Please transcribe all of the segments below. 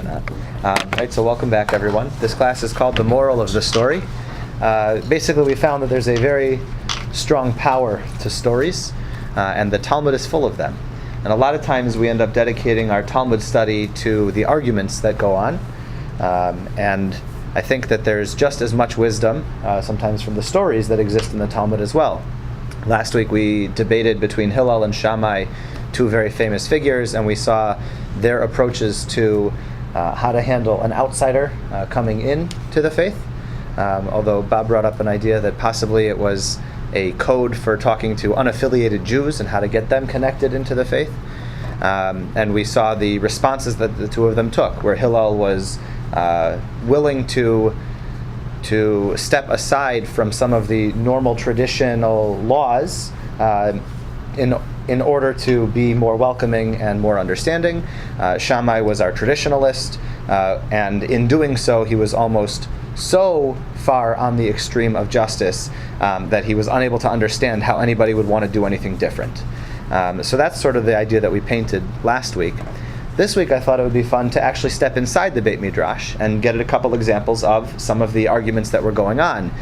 not. Right, so welcome back, everyone. This class is called The Moral of the Story. Basically, we found that there's a very strong power to stories, and the Talmud is full of them. And a lot of times we end up dedicating our Talmud study to the arguments that go on. And I think that there's just as much wisdom, sometimes from the stories that exist in the Talmud as well. Last week we debated between Hillel and Shammai, two very famous figures, and we saw their approaches to how to handle an outsider coming in to the faith. Although Bob brought up an idea that possibly it was a code for talking to unaffiliated Jews and how to get them connected into the faith. And we saw the responses that the two of them took, where Hillel was willing to step aside from some of the normal traditional laws in order to be more welcoming and more understanding. Shammai was our traditionalist, and in doing so, he was almost so far on the extreme of justice that he was unable to understand how anybody would want to do anything different. So that's sort of the idea that we painted last week. This week I thought it would be fun to actually step inside the Beit Midrash and get a couple examples of some of the arguments that were going on.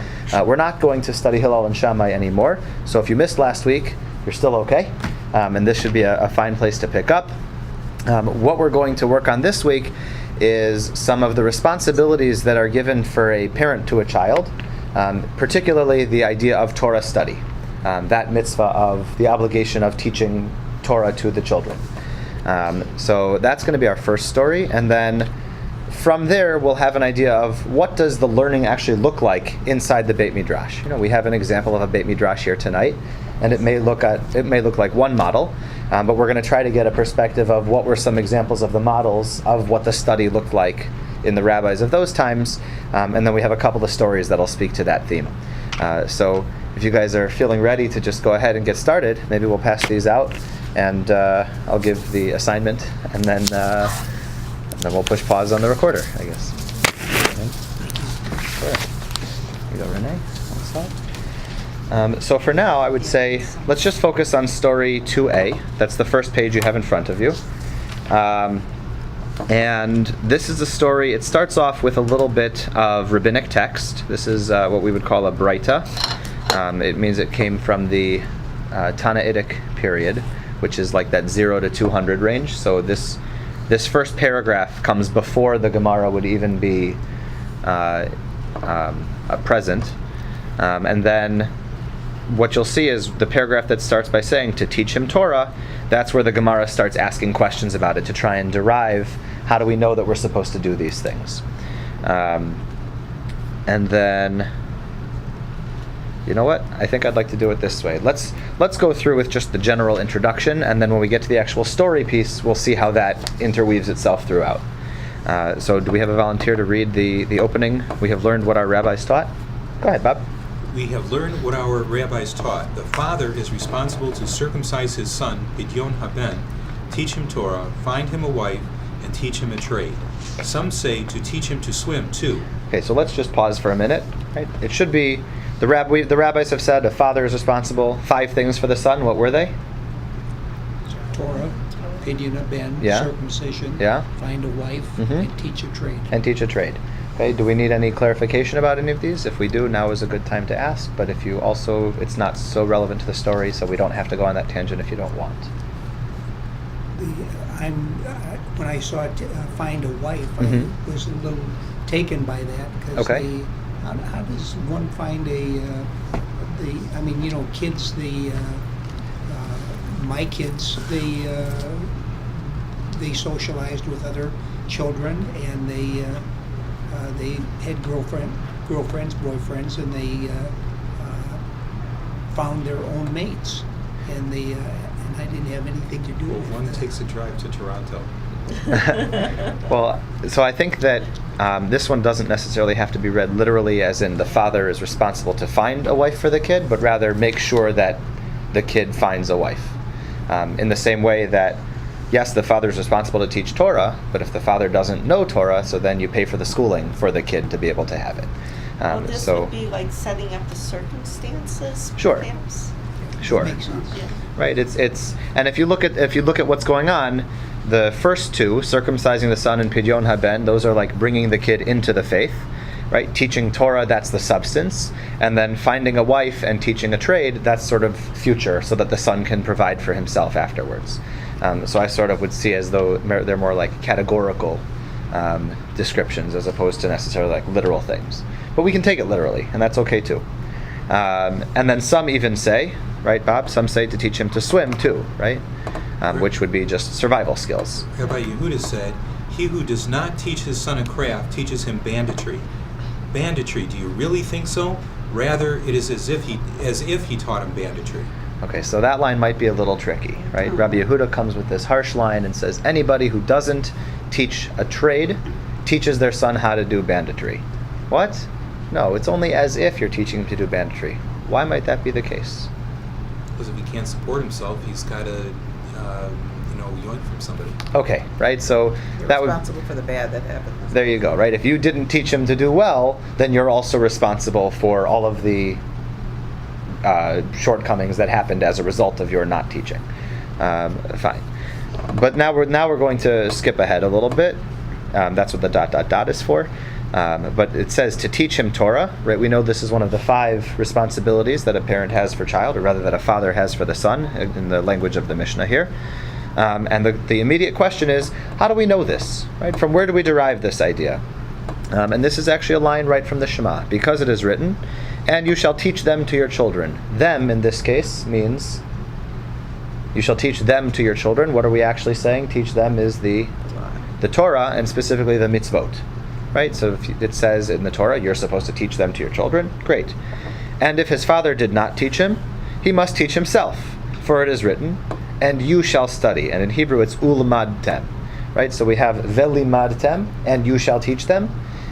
We're not going to study Hillel and Shammai anymore, so if you missed last week, you're still okay, and this should be a fine place to pick up. What we're going to work on this week is some of the responsibilities that are given for a parent to a child, particularly the idea of Torah study, that mitzvah of the obligation of teaching Torah to the children. So that's going to be our first story, and then from there we'll have an idea of what does the learning actually look like inside the Beit Midrash. We have an example of a Beit Midrash here tonight, and it may look like one model, but we're going to try to get a perspective of what were some examples of the models of what the study looked like in the rabbis of those times, and then we have a couple of stories that'll speak to that theme. So if you guys are feeling ready to just go ahead and get started, maybe we'll pass these out, and I'll give the assignment, and then we'll push pause on the recorder, I guess. Okay. Sure. Here you go, Renee. So for now, I would say let's just focus on story 2A. That's the first page you have in front of you. And this is a story. It starts off with a little bit of rabbinic text. This is what we would call a Breita. It means it came from the Tannaitic period, which is like that 0 to 200 range. So this first paragraph comes before the Gemara would even be present. And then what you'll see is the paragraph that starts by saying to teach him Torah. That's where the Gemara starts asking questions about it to try and derive how do we know that we're supposed to do these things. And then, you know what? I think I'd like to do it this way. Let's go through with just the general introduction, and then when we get to the actual story piece, we'll see how that interweaves itself throughout. So do we have a volunteer to read the opening? We have learned what our rabbis taught. Go ahead, Bob. We have learned what our rabbis taught. The father is responsible to circumcise his son, Pidyon Haben, teach him Torah, find him a wife, and teach him a trade. Some say to teach him to swim, too. Okay, so let's just pause for a minute. Right? It should be, the rabbis have said a father is responsible. 5 things for the son. What were they? Torah, Pidyon Haben, circumcision, find a wife, and teach a trade. And teach a trade. Okay, do we need any clarification about any of these? If we do, now is a good time to ask. But if you also, it's not so relevant to the story, so we don't have to go on that tangent if you don't want. When I saw it, find a wife, I was a little taken by that, because how does one find kids, my kids, they socialized with other children, and they had girlfriends, boyfriends, and they found their own mates, and I didn't have anything to do with it. One takes a drive to Toronto. Well, so I think that this one doesn't necessarily have to be read literally as in the father is responsible to find a wife for the kid, but rather make sure that the kid finds a wife. In the same way that, yes, the father is responsible to teach Torah, but if the father doesn't know Torah, so then you pay for the schooling for the kid to be able to have it. This would be like setting up the circumstances, sure. perhaps? Sure. Makes sense. Right. It's and if you look at what's going on, the first two, circumcising the son and pidyon haben, those are like bringing the kid into the faith, right? Teaching Torah, that's the substance. And then finding a wife and teaching a trade, that's sort of future, so that the son can provide for himself afterwards. So I sort of would see as though they're more like categorical descriptions as opposed to necessarily like literal things. But we can take it literally, and that's okay too. And then some even say, right, Bob? Some say to teach him to swim too, right? Which would be just survival skills. Rabbi Yehuda said, "He who does not teach his son a craft teaches him banditry." Banditry, do you really think so? Rather, it is as if he taught him banditry. Okay, so that line might be a little tricky, right? Rabbi Yehuda comes with this harsh line and says, anybody who doesn't teach a trade teaches their son how to do banditry. What? No, it's only as if you're teaching him to do banditry. Why might that be the case? Because if he can't support himself, he's got to, yoink from somebody. Okay, right? So You're that would responsible for the bad that happens. there you go, right? If you didn't teach him to do well, then you're also responsible for all of the shortcomings that happened as a result of your not teaching. Fine, but now we're going to skip ahead a little bit. That's what the ... is for. But it says to teach him Torah, right? We know this is one of the 5 responsibilities that a parent has for child, or rather that a father has for the son, in the language of the Mishnah here. And the immediate question is, how do we know this, right? From where do we derive this idea? And this is actually a line right from the Shema, because it is written, and you shall teach them to your children. Them, in this case, means you shall teach them to your children. What are we actually saying? Teach them is the Torah, and specifically the mitzvot. Right? So if it says in the Torah, you're supposed to teach them to your children, great. And if his father did not teach him, he must teach himself. For it is written, and you shall study. And in Hebrew it's ulmadtem. Right? So we have velimadtem, and you shall teach them.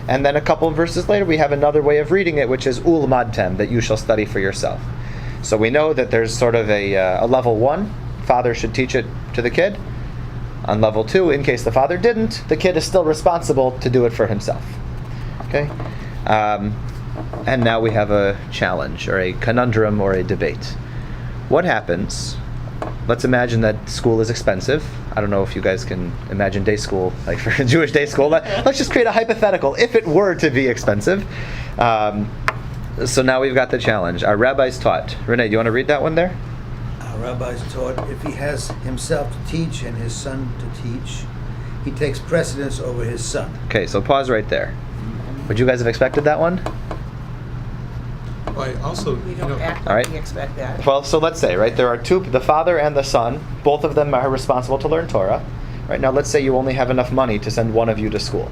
And then a couple of verses later we have another way of reading it, which is ulmadtem, that you shall study for yourself. So we know that there's sort of a level 1, father should teach it to the kid. On level 2, in case the father didn't, the kid is still responsible to do it for himself. Okay? And now we have a challenge, or a conundrum, or a debate. What happens? Let's imagine that school is expensive. I don't know if you guys can imagine day school, like for Jewish day school. Let's just create a hypothetical, if it were to be expensive. So now we've got the challenge. Our rabbis taught. Renee, do you want to read that one there? Rabbis taught if he has himself to teach and his son to teach, he takes precedence over his son. Okay, so pause right there. Would you guys have expected that one? Well, I also, We don't act all like right. we expect that. Well, so let's say, right, there are 2, the father and the son, both of them are responsible to learn Torah. Right, now let's say you only have enough money to send one of you to school.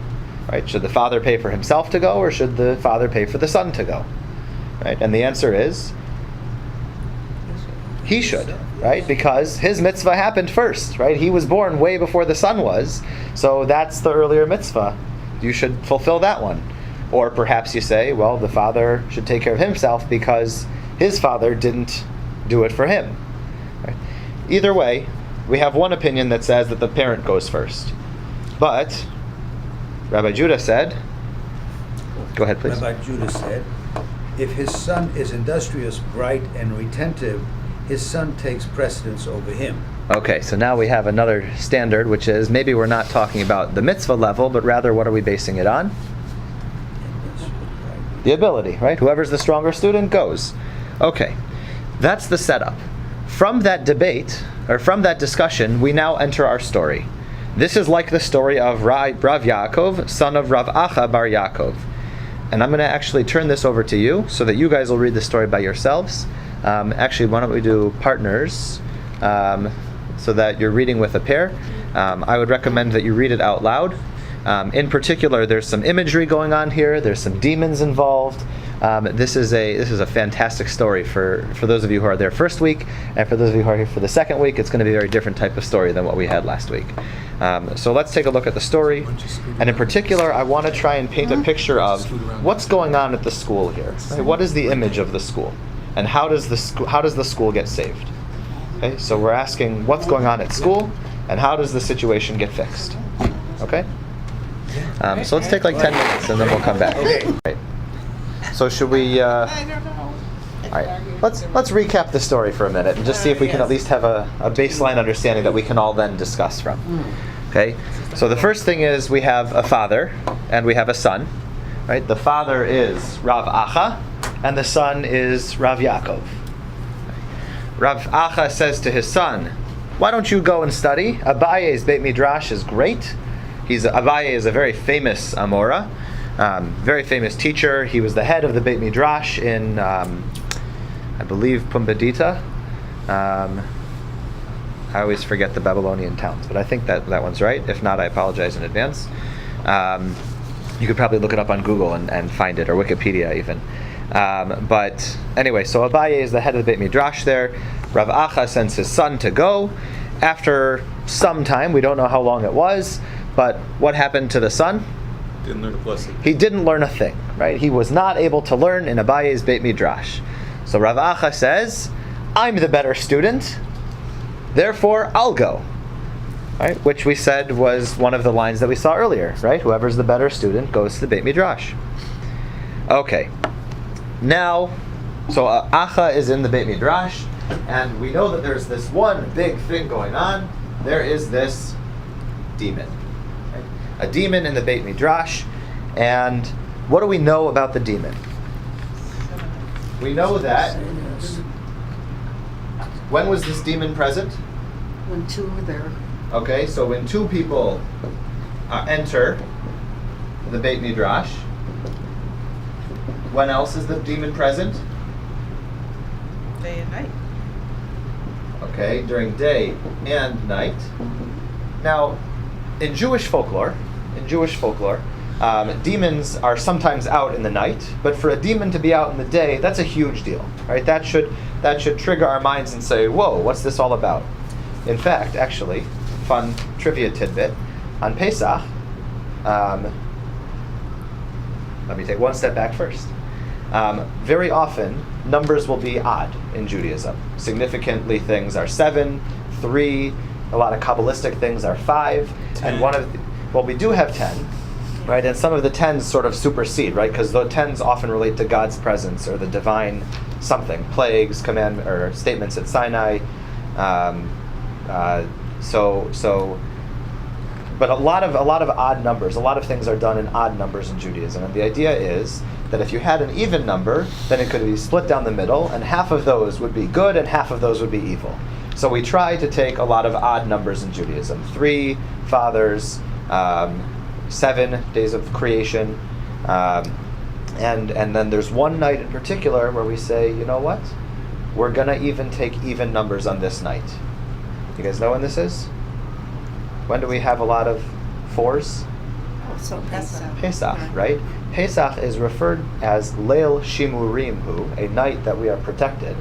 Right, should the father pay for himself to go, or should the father pay for the son to go? Right, and the answer is, he should, right? Because his mitzvah happened first, right? He was born way before the son was, so that's the earlier mitzvah. You should fulfill that one. Or perhaps you say, well, the father should take care of himself because his father didn't do it for him. Right? Either way, we have one opinion that says that the parent goes first. But Rabbi Judah said, go ahead, please. Rabbi Judah said, if his son is industrious, bright, and retentive, his son takes precedence over him. Okay, so now we have another standard, which is maybe we're not talking about the mitzvah level, but rather what are we basing it on? The ability, right? Whoever's the stronger student goes. Okay, that's the setup. From that debate, or from that discussion, we now enter our story. This is like the story of Rav Yaakov, son of Rav Acha bar Yaakov. And I'm going to actually turn this over to you so that you guys will read the story by yourselves. Actually, why don't we do partners so that you're reading with a pair. I would recommend that you read it out loud. In particular, there's some imagery going on here. There's some demons involved. This is a fantastic story for those of you who are there first week, and for those of you who are here for the second week, it's going to be a very different type of story than what we had last week. So let's take a look at the story, and in particular, I want to try and paint a picture of what's going on at the school here. Right? What is the image of the school, and how does the school get saved? Okay, so we're asking what's going on at school, and how does the situation get fixed? Okay. So let's take like 10 minutes and then we'll come back. Right. So should we, all right, let's recap the story for a minute and just see if we can at least have a baseline understanding that we can all then discuss from. Okay, so the first thing is we have a father and we have a son. Right? The father is Rav Acha, and the son is Rav Yaakov. Rav Acha says to his son, "Why don't you go and study? Abaye's Beit Midrash is great. Abaye is a very famous Amora, very famous teacher. He was the head of the Beit Midrash in, I believe, Pumbedita. I always forget the Babylonian towns, but I think that one's right. If not, I apologize in advance. You could probably look it up on Google and find it, or Wikipedia even. But anyway, so Abaye is the head of the Beit Midrash there. Rav Acha sends his son to go. After some time, we don't know how long it was, but what happened to the son? Didn't learn a blessing. He didn't learn a thing, right? He was not able to learn in Abaye's Beit Midrash. So Rav Acha says, "I'm the better student, therefore I'll go." Right? Which we said was one of the lines that we saw earlier, right? Whoever's the better student goes to the Beit Midrash. Okay. Now, so Acha is in the Beit Midrash, and we know that there's this one big thing going on. There is this demon. Right? A demon in the Beit Midrash, and what do we know about the demon? We know that, when was this demon present? When two were there. Okay, so when two people enter the Beit Midrash, when else is the demon present? Day and night. Okay, during day and night. Now, in Jewish folklore, demons are sometimes out in the night, but for a demon to be out in the day, that's a huge deal, right? That should trigger our minds and say, "Whoa, what's this all about?" In fact, actually, fun trivia tidbit, on Pesach, let me take one step back first. Very often, numbers will be odd in Judaism. Significantly, things are 7, 3, a lot of Kabbalistic things are 5, 10. And we do have 10, right? And some of the 10s sort of supersede, right? Because the 10s often relate to God's presence or the divine something, plagues, command or statements at Sinai. But a lot of odd numbers, a lot of things are done in odd numbers in Judaism, and the idea is that if you had an even number, then it could be split down the middle, and half of those would be good and half of those would be evil. So we try to take a lot of odd numbers in Judaism: 3 fathers, 7 days of creation, and then there's one night in particular where we say, you know what, we're gonna even take even numbers on this night. You guys know when this is? When do we have a lot of 4s? So Pesach, right? Pesach is referred as Leil Shimurimhu, a night that we are protected.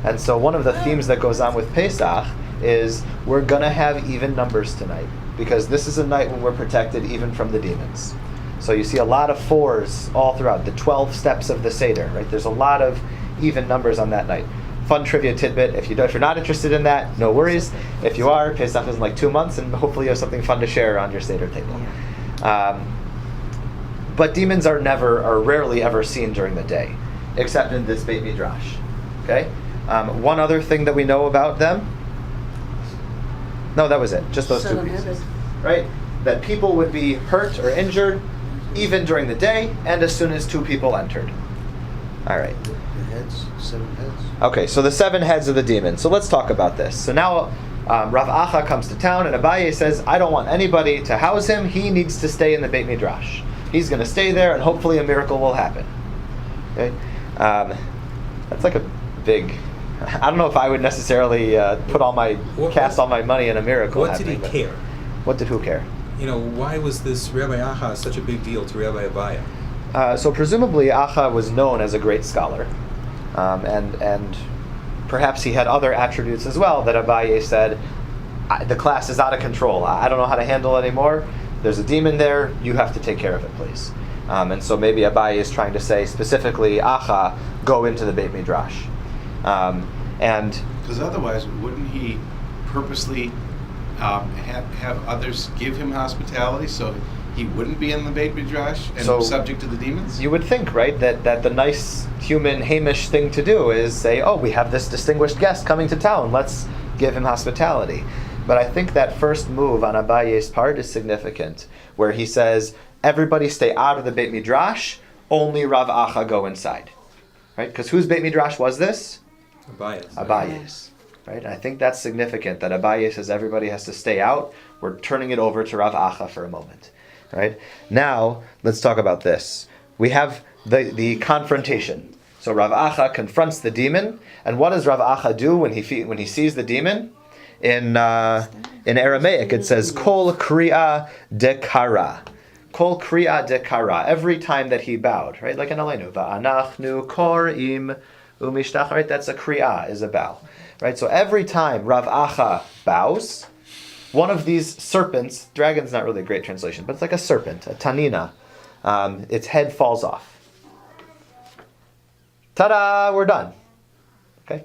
And so one of the themes that goes on with Pesach is we're going to have even numbers tonight, because this is a night when we're protected even from the demons. So you see a lot of 4s all throughout, the 12 steps of the Seder, right? There's a lot of even numbers on that night. Fun trivia tidbit, if you're not interested in that, no worries. If you are, Pesach is in like 2 months, and hopefully you have something fun to share on your Seder table. Yeah. But demons are rarely ever seen during the day, except in this Beit Midrash. Okay? One other thing that we know about them? No, that was it. Just those 2 pieces. Right? That people would be hurt or injured even during the day and as soon as 2 people entered. All right. The heads, 7 heads. Okay, so the 7 heads of the demon. So let's talk about this. So now Rav Acha comes to town, and Abaye says, I don't want anybody to house him. He needs to stay in the Beit Midrash. He's going to stay there, and hopefully a miracle will happen. Okay, that's like a big. I don't know if I would necessarily cast all my money in a miracle. What did he care? What did who care? Why was this Rabbi Acha such a big deal to Rabbi Abaye? So presumably Acha was known as a great scholar, and perhaps he had other attributes as well that Abaye said, the class is out of control. I don't know how to handle it anymore. There's a demon there. You have to take care of it, please. And so maybe Abaye is trying to say specifically, Acha, go into the Beit Midrash. And because otherwise, wouldn't he purposely have others give him hospitality so he wouldn't be in the Beit Midrash and subject to the demons? You would think, right, that the nice human Hamish thing to do is say, oh, we have this distinguished guest coming to town. Let's give him hospitality. But I think that first move on Abaye's part is significant, where he says, everybody stay out of the Beit Midrash, only Rav Acha go inside. Right? Because whose Beit Midrash was this? Abaye's. Right? And I think that's significant, that Abaye says everybody has to stay out. We're turning it over to Rav Acha for a moment. Right? Now, let's talk about this. We have the confrontation. So Rav Acha confronts the demon, and what does Rav Acha do when he sees the demon? In Aramaic, it says Kol Kriya Dekara. Kol Kriya Dekara. Every time that he bowed, right? Like in Aleinu, Va'anachnu Korim Umishtach. Right? That's a Kriya, is a bow. Right? So every time Rav Acha bows, one of these serpents, dragon's not really a great translation, but it's like a serpent, a tanina. Its head falls off. Ta-da! We're done. Okay?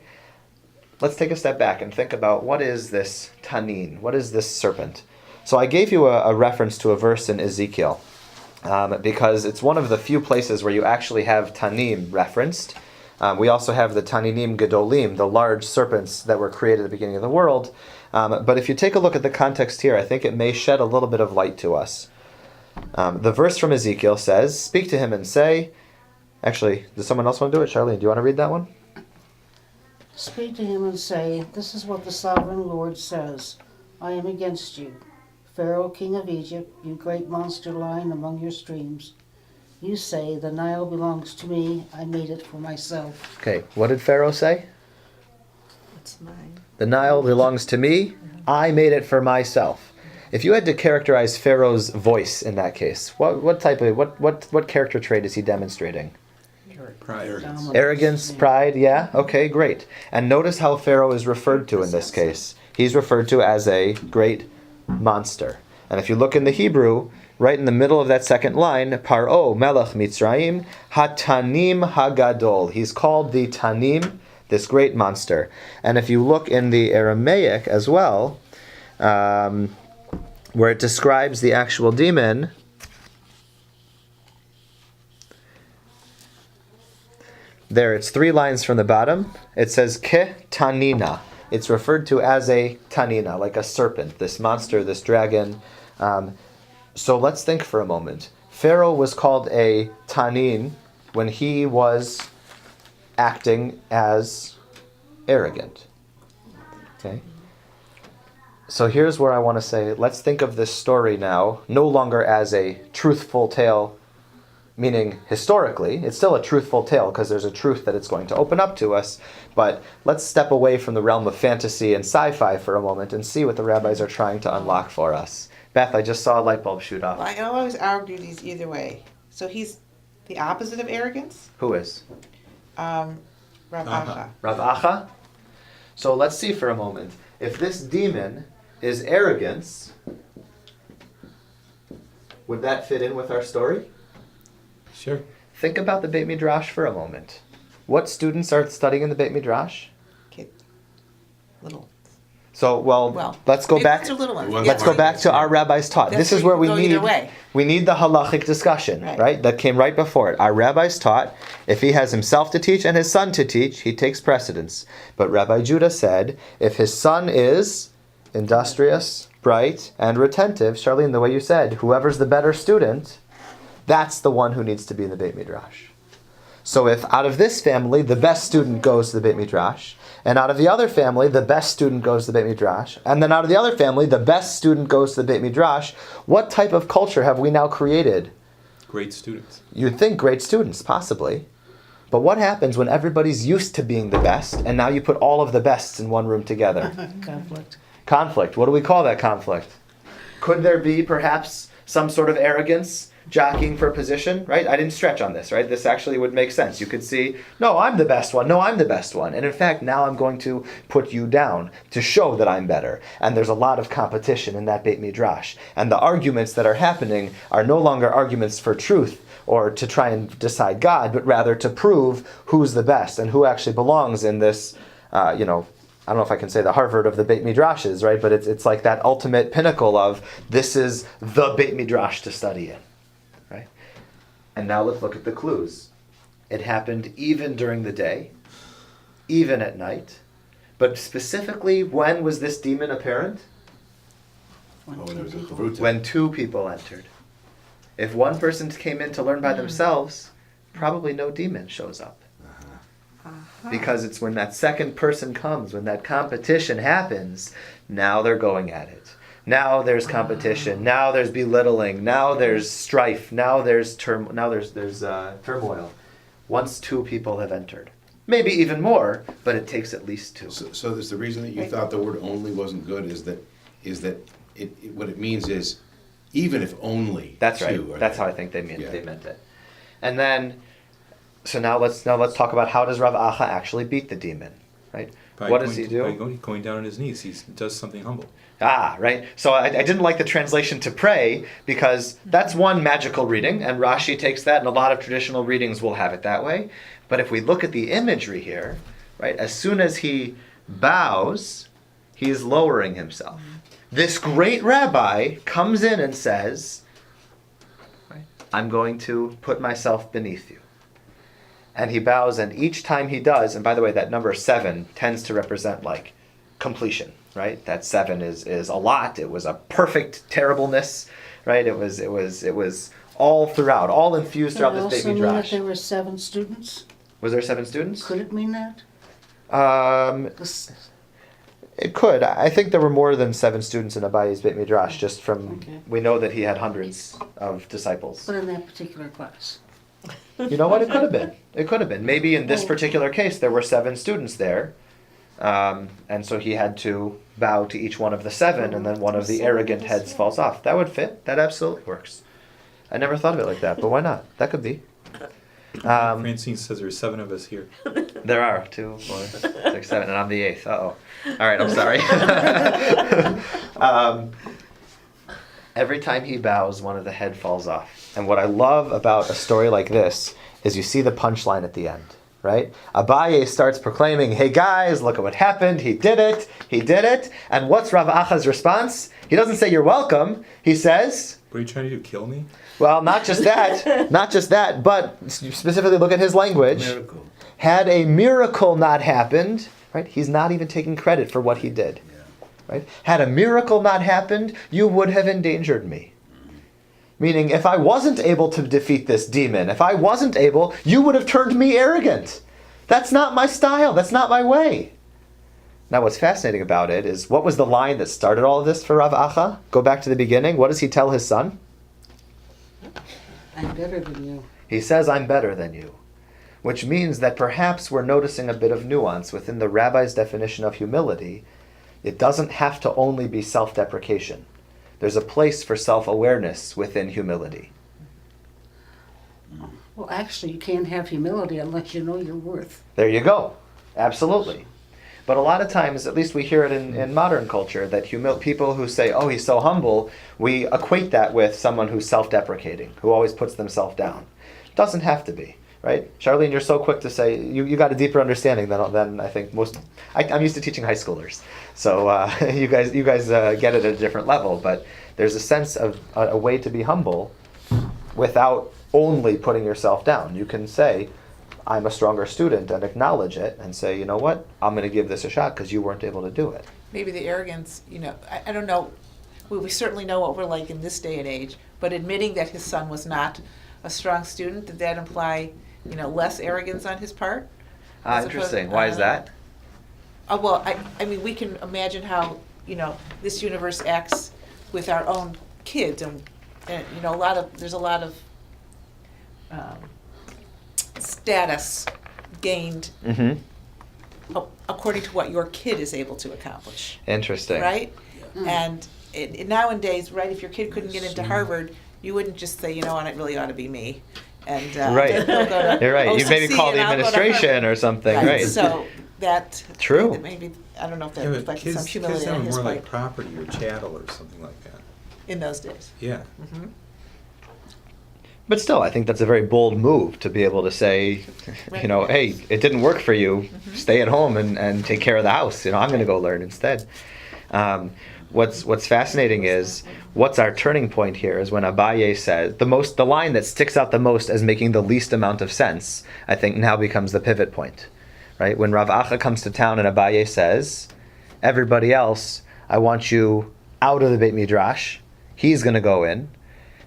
Let's take a step back and think about what is this tanin? What is this serpent? So I gave you a reference to a verse in Ezekiel because it's one of the few places where you actually have tanim referenced. We also have the taninim gedolim, the large serpents that were created at the beginning of the world. But if you take a look at the context here, I think it may shed a little bit of light to us. The verse from Ezekiel says, "Speak to him and say..." Actually, does someone else want to do it? Charlene, do you want to read that one? Speak to him and say, this is what the sovereign Lord says. I am against you, Pharaoh, king of Egypt, you great monster lying among your streams. You say, the Nile belongs to me, I made it for myself. Okay, what did Pharaoh say? It's mine. The Nile belongs to me, I made it for myself. If you had to characterize Pharaoh's voice in that case, what character trait is he demonstrating? Pride. Arrogance, pride, yeah? Okay, great. And notice how Pharaoh is referred to in this case. He's referred to as a great monster. And if you look in the Hebrew, right in the middle of that second line, Paro, Melech Mitzrayim, Hatanim Hagadol. He's called the Tanim, this great monster. And if you look in the Aramaic as well, where it describes the actual demon, there, it's 3 lines from the bottom. It says Ke Tanina. It's referred to as a Tanina, like a serpent, this monster, this dragon. So let's think for a moment. Pharaoh was called a Tanin when he was acting as arrogant. Okay? So here's where I want to say, let's think of this story now, no longer as a truthful tale, meaning historically, it's still a truthful tale because there's a truth that it's going to open up to us, but let's step away from the realm of fantasy and sci-fi for a moment and see what the rabbis are trying to unlock for us. Beth, I just saw a light bulb shoot off. Well, I always argue these either way. So he's the opposite of arrogance? Who is? Rav Acha. Rav Acha? So let's see for a moment. If this demon is arrogance, would that fit in with our story? Sure. Think about the Beit Midrash for a moment. What students are studying in the Beit Midrash? Kid. Little. So, let's go big back. ones or little ones? Let's go back to our rabbis taught. That's This is where we go either need way. the halachic discussion, right? That came right before it. Our rabbis taught if he has himself to teach and his son to teach, he takes precedence. But Rabbi Judah said if his son is industrious, bright, and retentive, Charlene, the way you said, whoever's the better student, that's the one who needs to be in the Beit Midrash. So if out of this family, the best student goes to the Beit Midrash, and out of the other family, the best student goes to the Beit Midrash, and then out of the other family, the best student goes to the Beit Midrash, what type of culture have we now created? Great students. You'd think great students, possibly. But what happens when everybody's used to being the best, and now you put all of the bests in one room together? Conflict. What do we call that conflict? Could there be perhaps some sort of arrogance, jockeying for position, right? I didn't stretch on this, right? This actually would make sense. You could see, no, I'm the best one. No, I'm the best one. And in fact, now I'm going to put you down to show that I'm better. And there's a lot of competition in that Beit Midrash. And the arguments that are happening are no longer arguments for truth or to try and decide God, but rather to prove who's the best and who actually belongs in this, I don't know if I can say the Harvard of the Beit Midrashes, right? But it's like that ultimate pinnacle of this is the Beit Midrash to study in. And now let's look at the clues. It happened even during the day, even at night. But specifically, when was this demon apparent? When Oh, two there was a people- chavruta. When two people entered. If one person came in to learn by themselves, probably no demon shows up. Because it's when that second person comes, when that competition happens, now they're going at it. Now there's competition. Now there's belittling. Now there's strife. Now there's turmoil. Once two people have entered, maybe even more, but it takes at least two. So there's the reason that you thought the word only wasn't good is that what it means is even if only That's two right. are That's there. how I think they meant Yeah. it. And then, so now let's talk about how does Rav Acha actually beat the demon, right? What does he do? By going down on his knees. He does something humble. Right. So I didn't like the translation to pray because that's one magical reading, and Rashi takes that, and a lot of traditional readings will have it that way. But if we look at the imagery here, right, as soon as he bows, he is lowering himself. This great rabbi comes in and says, right, I'm going to put myself beneath you. And he bows, and each time he does, and by the way, that number 7 tends to represent like completion, right? That 7 is a lot. It was a perfect terribleness, right? It was all throughout, all infused throughout Could it this also baby mean that drash. there were 7 students? Was there 7 students? Could it mean that? Um, it could. I think there were more than 7 students in Abaye's Beit Midrash, just from, Okay. we know that he had hundreds of disciples. But in that particular class. You know what? It could have been. It could have been. Maybe in this particular case, there were 7 students there. And so he had to bow to each one of the 7, and then one of the arrogant heads falls off. That would fit. That absolutely works. I never thought of it like that, but why not? That could be. Francine says there's 7 of us here. There are 2, 4, 6, 7, and I'm the 8th. Uh-oh. All right, I'm sorry. Every time he bows, one of the head falls off. And what I love about a story like this is you see the punchline at the end, right? Abaye starts proclaiming, hey guys, look at what happened. He did it. He did it. And what's Rav Acha's response? He doesn't say you're welcome. He says, What are you trying to do, kill me? well, not just that, but specifically look at his language. Miracle. Had a miracle not happened, right? He's not even taking credit for what he did. Right? Had a miracle not happened, you would have endangered me. Meaning, if I wasn't able to defeat this demon, if I wasn't able, you would have turned me arrogant. That's not my style. That's not my way. Now, what's fascinating about it is, what was the line that started all of this for Rav Acha? Go back to the beginning. What does he tell his son? I'm better than you. He says, I'm better than you. Which means that perhaps we're noticing a bit of nuance within the rabbi's definition of humility. It doesn't have to only be self-deprecation. There's a place for self-awareness within humility. Well, actually, you can't have humility unless you know your worth. There you go. Absolutely. But a lot of times, at least we hear it in modern culture, that people who say, oh, he's so humble, we equate that with someone who's self-deprecating, who always puts themselves down. Doesn't have to be. Right, Charlene, you're so quick to say you got a deeper understanding than I think most. I'm used to teaching high schoolers, so you guys get it at a different level. But there's a sense of a way to be humble without only putting yourself down. You can say, I'm a stronger student, and acknowledge it, and say, you know what, I'm going to give this a shot because you weren't able to do it. Maybe the arrogance, I don't know. We certainly know what we're like in this day and age, but admitting that his son was not a strong student, did that imply less arrogance on his part? Interesting. Why is that? Well, I mean, we can imagine how, this universe acts with our own kids, and there's a lot of status gained according to what your kid is able to accomplish. Interesting. Right? And nowadays, right, if your kid couldn't get into Harvard, you wouldn't just say, it really ought to be me. And Right. they'll go to You're right. You maybe OCC call the and I'll go to administration Harvard. or something. Right. So that True. that maybe, I don't know if that Yeah, but reflects kids some humility sound on his more part like property or chattel or something like that. in those days. Yeah. But still, I think that's a very bold move to be able to say, hey, it didn't work for you. Stay at home and take care of the house. I'm going to go learn instead. What's fascinating is, what's our turning point here is when Abaye says, the line that sticks out the most as making the least amount of sense, I think now becomes the pivot point. Right? When Rav Acha comes to town and Abaye says, everybody else, I want you out of the Beit Midrash, he's going to go in.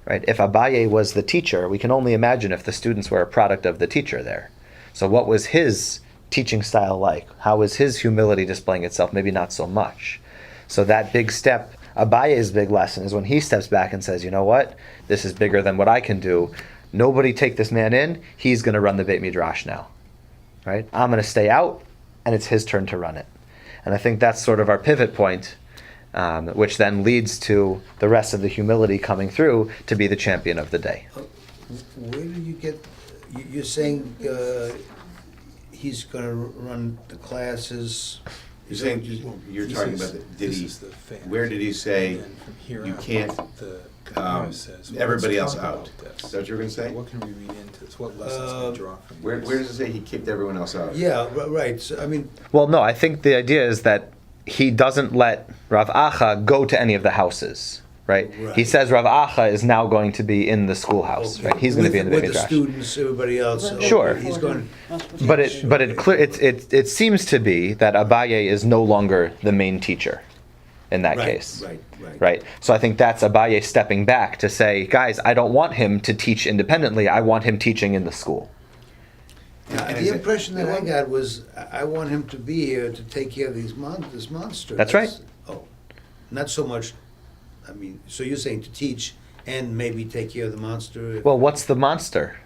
Right? If Abaye was the teacher, we can only imagine if the students were a product of the teacher there. So what was his teaching style like? How was his humility displaying itself? Maybe not so much. So that big step, Abaye's big lesson is when he steps back and says, you know what? This is bigger than what I can do. Nobody take this man in. He's going to run the Beit Midrash now. Right? I'm going to stay out, and it's his turn to run it. And I think that's sort of our pivot point, which then leads to the rest of the humility coming through to be the champion of the day. Where do you get, you're saying he's going to run the classes? You're saying, you're talking about, where did he say you can't, everybody else out? Is that what you're going to say? What can we read into this? What lessons can we draw from Where this? does it say he kicked everyone else out? Yeah, right. So, I mean, Well, no, I think the idea is that he doesn't let Rav Acha go to any of the houses, right? Right. He says Rav Acha is now going to be in the schoolhouse, okay. right? He's going to be in the Beit with the Midrash. students, everybody else. Sure. He's going. But it seems to be that Abaye is no longer the main teacher in that case. Right. So I think that's Abaye stepping back to say, guys, I don't want him to teach independently. I want him teaching in the school. The impression that I got was I want him to be here to take care of this monster. That's right. Oh, not so much. I mean, so you're saying to teach and maybe take care of the monster. Well, what's the monster?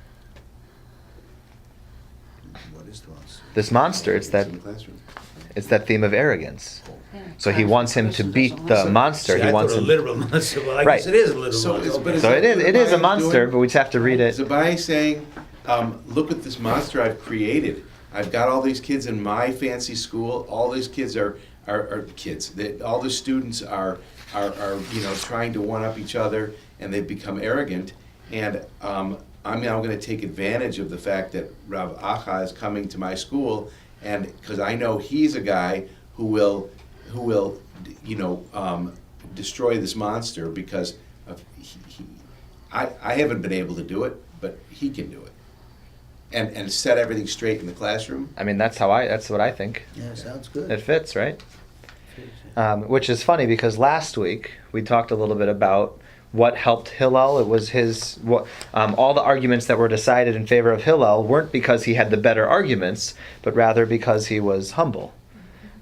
What is the monster? This monster, it's in the classroom. that theme of arrogance. So he wants him to beat the monster. See, He I wants thought a him. literal monster. Well, I Right. guess it is a literal So monster. it's- but Okay. So it is a Abaye monster, doing? but we just have to read it. Is Abaye saying, look at this monster I've created. I've got all these kids in my fancy school. All these kids are kids. All the students are trying to one up each other, and they've become arrogant. And I'm now going to take advantage of the fact that Rav Acha is coming to my school, and because I know he's a guy who will destroy this monster because of I haven't been able to do it, but he can do it. And set everything straight in the classroom. I mean, that's what I think. Yeah, sounds good. It fits, right? Which is funny because last week we talked a little bit about what helped Hillel. It was all the arguments that were decided in favor of Hillel weren't because he had the better arguments, but rather because he was humble.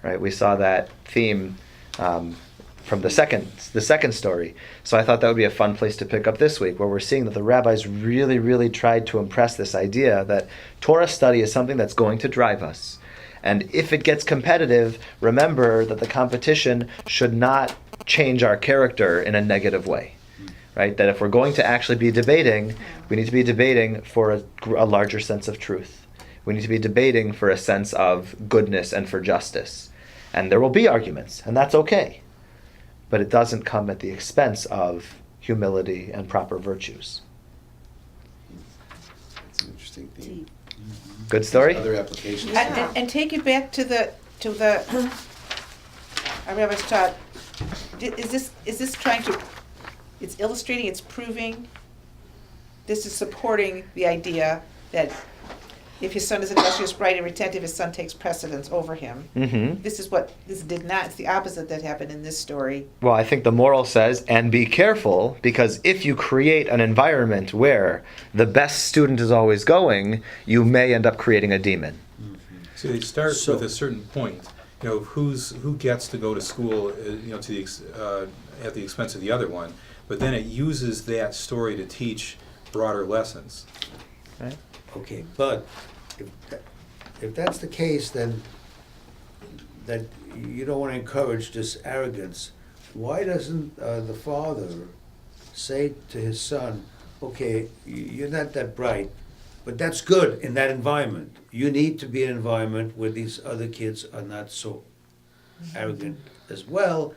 Right? We saw that theme from the second story. So I thought that would be a fun place to pick up this week, where we're seeing that the rabbis really, really tried to impress this idea that Torah study is something that's going to drive us. And if it gets competitive, remember that the competition should not change our character in a negative way. Right? That if we're going to actually be debating, we need to be debating for a larger sense of truth. We need to be debating for a sense of goodness and for justice. And there will be arguments, and that's okay. But it doesn't come at the expense of humility and proper virtues. That's an interesting theme. Good story? Other applications? And take it back to the our rabbis taught. Is this trying to? It's illustrating. It's proving. This is supporting the idea that if his son is industrious, bright, and retentive, his son takes precedence over him. Mm-hmm. This did not. It's the opposite that happened in this story. Well, I think the moral says, and be careful, because if you create an environment where the best student is always going, you may end up creating a demon. So they start with a certain point, who gets to go to school, at the expense of the other one, but then it uses that story to teach broader lessons. Right? Okay, but if that's the case, then that you don't want to encourage this arrogance. Why doesn't the father say to his son, okay, you're not that bright, but that's good in that environment. You need to be in an environment where these other kids are not so arrogant as well,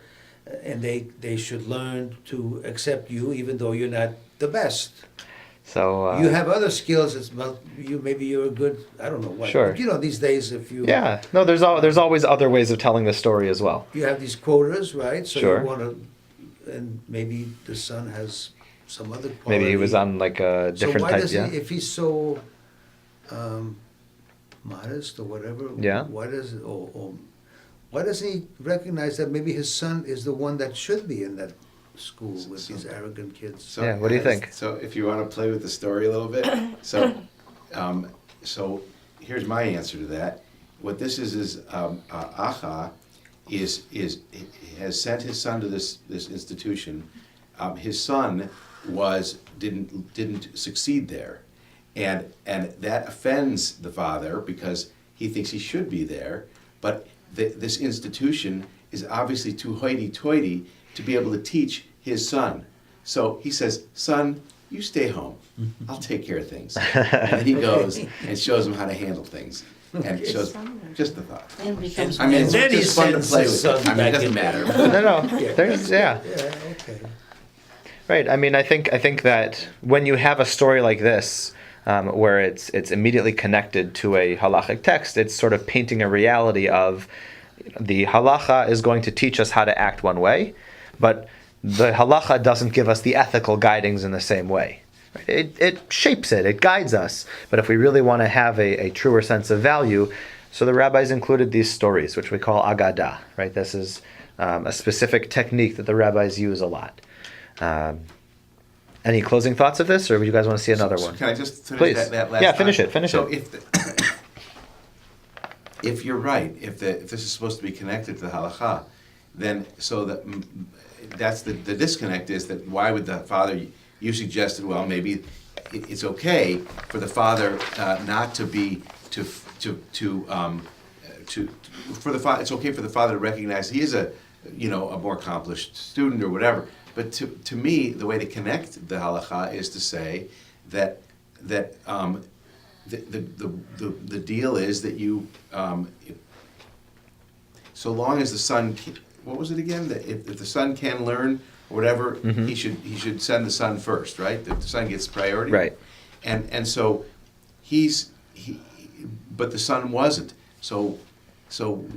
and they should learn to accept you even though you're not the best. So You have other skills as well. Maybe you're a good, I don't know what. Sure. But, these days if you there's always other ways of telling the story as well. you have these quotas, right? So Sure. you want to, and maybe the son has some other quality. Maybe he was on like a different So why type. does Yeah. he, if he's so modest or whatever? Yeah. Why does it? Or Why doesn't he recognize that maybe his son is the one that should be in that school with these arrogant kids? So, Yeah, what do you think? So if you want to play with the story a little bit, so here's my answer to that. What this is Acha has sent his son to this institution. His son didn't succeed there, and that offends the father because he thinks he should be there, but this institution is obviously too hoity-toity to be able to teach his son. So he says, "Son, you stay home. I'll take care of things." And then he goes and shows him how to handle things. And it shows just the thought. And becomes I mean, it's then he just fun to sends play his with. son I mean, it back doesn't in matter. No, there's, yeah. Yeah, okay. Right. I mean, I think that when you have a story like this, where it's immediately connected to a halachic text, it's sort of painting a reality of the halacha is going to teach us how to act one way, but the halacha doesn't give us the ethical guidings in the same way. It shapes it, it guides us. But if we really want to have a truer sense of value, so the rabbis included these stories, which we call agadah, right? This is a specific technique that the rabbis use a lot. Any closing thoughts of this, or would you guys want to see another one? Can I just finish Please. that last Yeah, thought? finish it. So if you're right, if this is supposed to be connected to the halacha, then that's the disconnect is that why would the father? You suggested, well, maybe it's okay for the father not to be it's okay for the father to recognize he is a more accomplished student or whatever. But to me, the way to connect the halacha is to say that the deal is that you so long as the son, what was it again? That if the son can learn or whatever, he should send the son first, right? The son gets priority, Right? And so but the son wasn't. So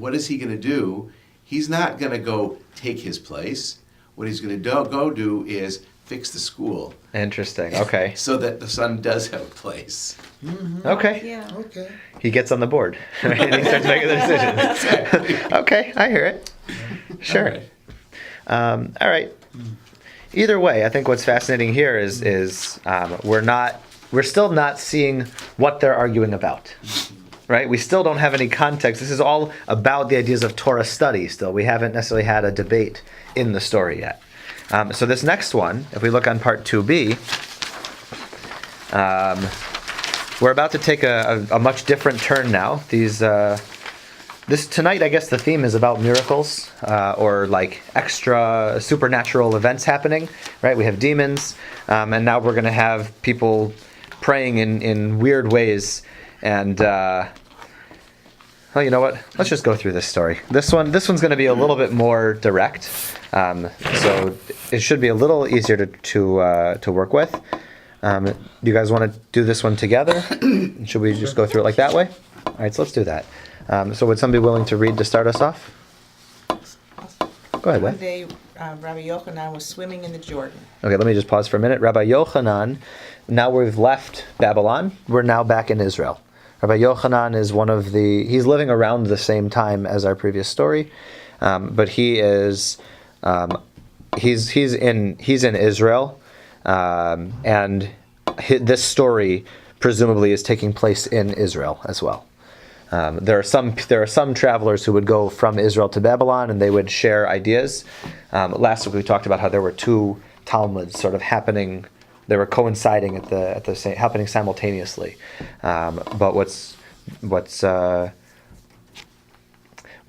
what is he going to do? He's not going to go take his place. What he's going to go do is fix the school. Interesting. Okay. So that the son does have a place. Okay. Yeah. Okay. He gets on the board, right? And he starts making the decisions. Okay, I hear it. Sure. All right. Either way, I think what's fascinating here is we're still not seeing what they're arguing about. Right? We still don't have any context. This is all about the ideas of Torah study still. We haven't necessarily had a debate in the story yet. So this next one, if we look on part 2b, we're about to take a much different turn now. This tonight, I guess the theme is about miracles or like extra supernatural events happening, right? We have demons, and now we're going to have people praying in weird ways. And well, you know what? Let's just go through this story. This one's going to be a little bit more direct, so it should be a little easier to work with. Do you guys want to do this one together? Should we just go through it like that way? All right, so let's do that. So would somebody be willing to read to start us off? Go ahead, One Beth. day, Rabbi Yochanan was swimming in the Jordan. Okay, let me just pause for a minute. Rabbi Yochanan, now we've left Babylon. We're now back in Israel. Rabbi Yochanan is he's living around the same time as our previous story, but he's in Israel, and this story presumably is taking place in Israel as well. There are some travelers who would go from Israel to Babylon, and they would share ideas. Last week we talked about how there were two Talmuds sort of happening. They were coinciding at the same, happening simultaneously. But what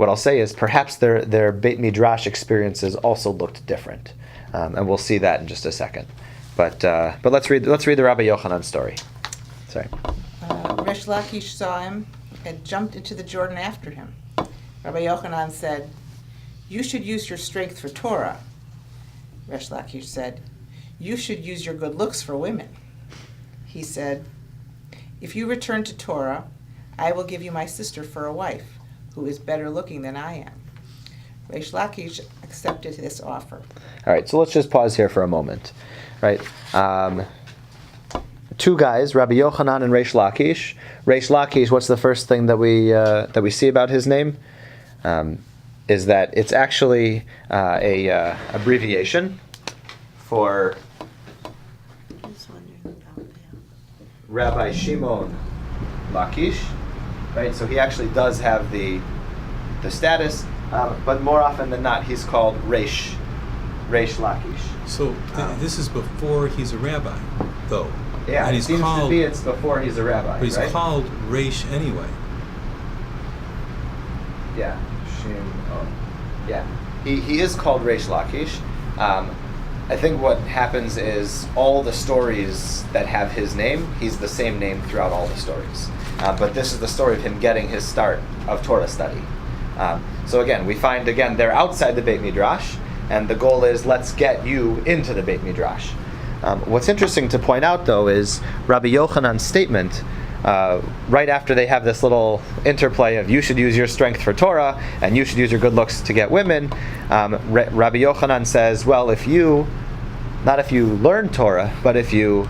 I'll say is perhaps their Beit Midrash experiences also looked different, and we'll see that in just a second. But let's read the Rabbi Yochanan story. Sorry. Resh Lakish saw him and jumped into the Jordan after him. Rabbi Yochanan said, "You should use your strength for Torah." Resh Lakish said, "You should use your good looks for women." He said, "If you return to Torah, I will give you my sister for a wife, who is better looking than I am." Resh Lakish accepted this offer. All right, so let's just pause here for a moment. Right, two guys, Rabbi Yochanan and Resh Lakish. Resh Lakish, what's the first thing that we see about his name? is that it's actually a abbreviation for Just wondering about that. Rabbi Shimon Lakish, right? So he actually does have the status, but more often than not, he's called Reish Lakish. So this is before he's a rabbi, though. Yeah, and it he's seems called, to be it's before he's a rabbi, but he's right? called Reish anyway. Yeah, yeah. He is called Reish Lakish. I think what happens is all the stories that have his name, he's the same name throughout all the stories. But this is the story of him getting his start of Torah study. So again, we find they're outside the Beit Midrash, and the goal is let's get you into the Beit Midrash. What's interesting to point out, though, is Rabbi Yochanan's statement right after they have this little interplay of you should use your strength for Torah and you should use your good looks to get women. Rabbi Yochanan says, well, not if you learn Torah, but if you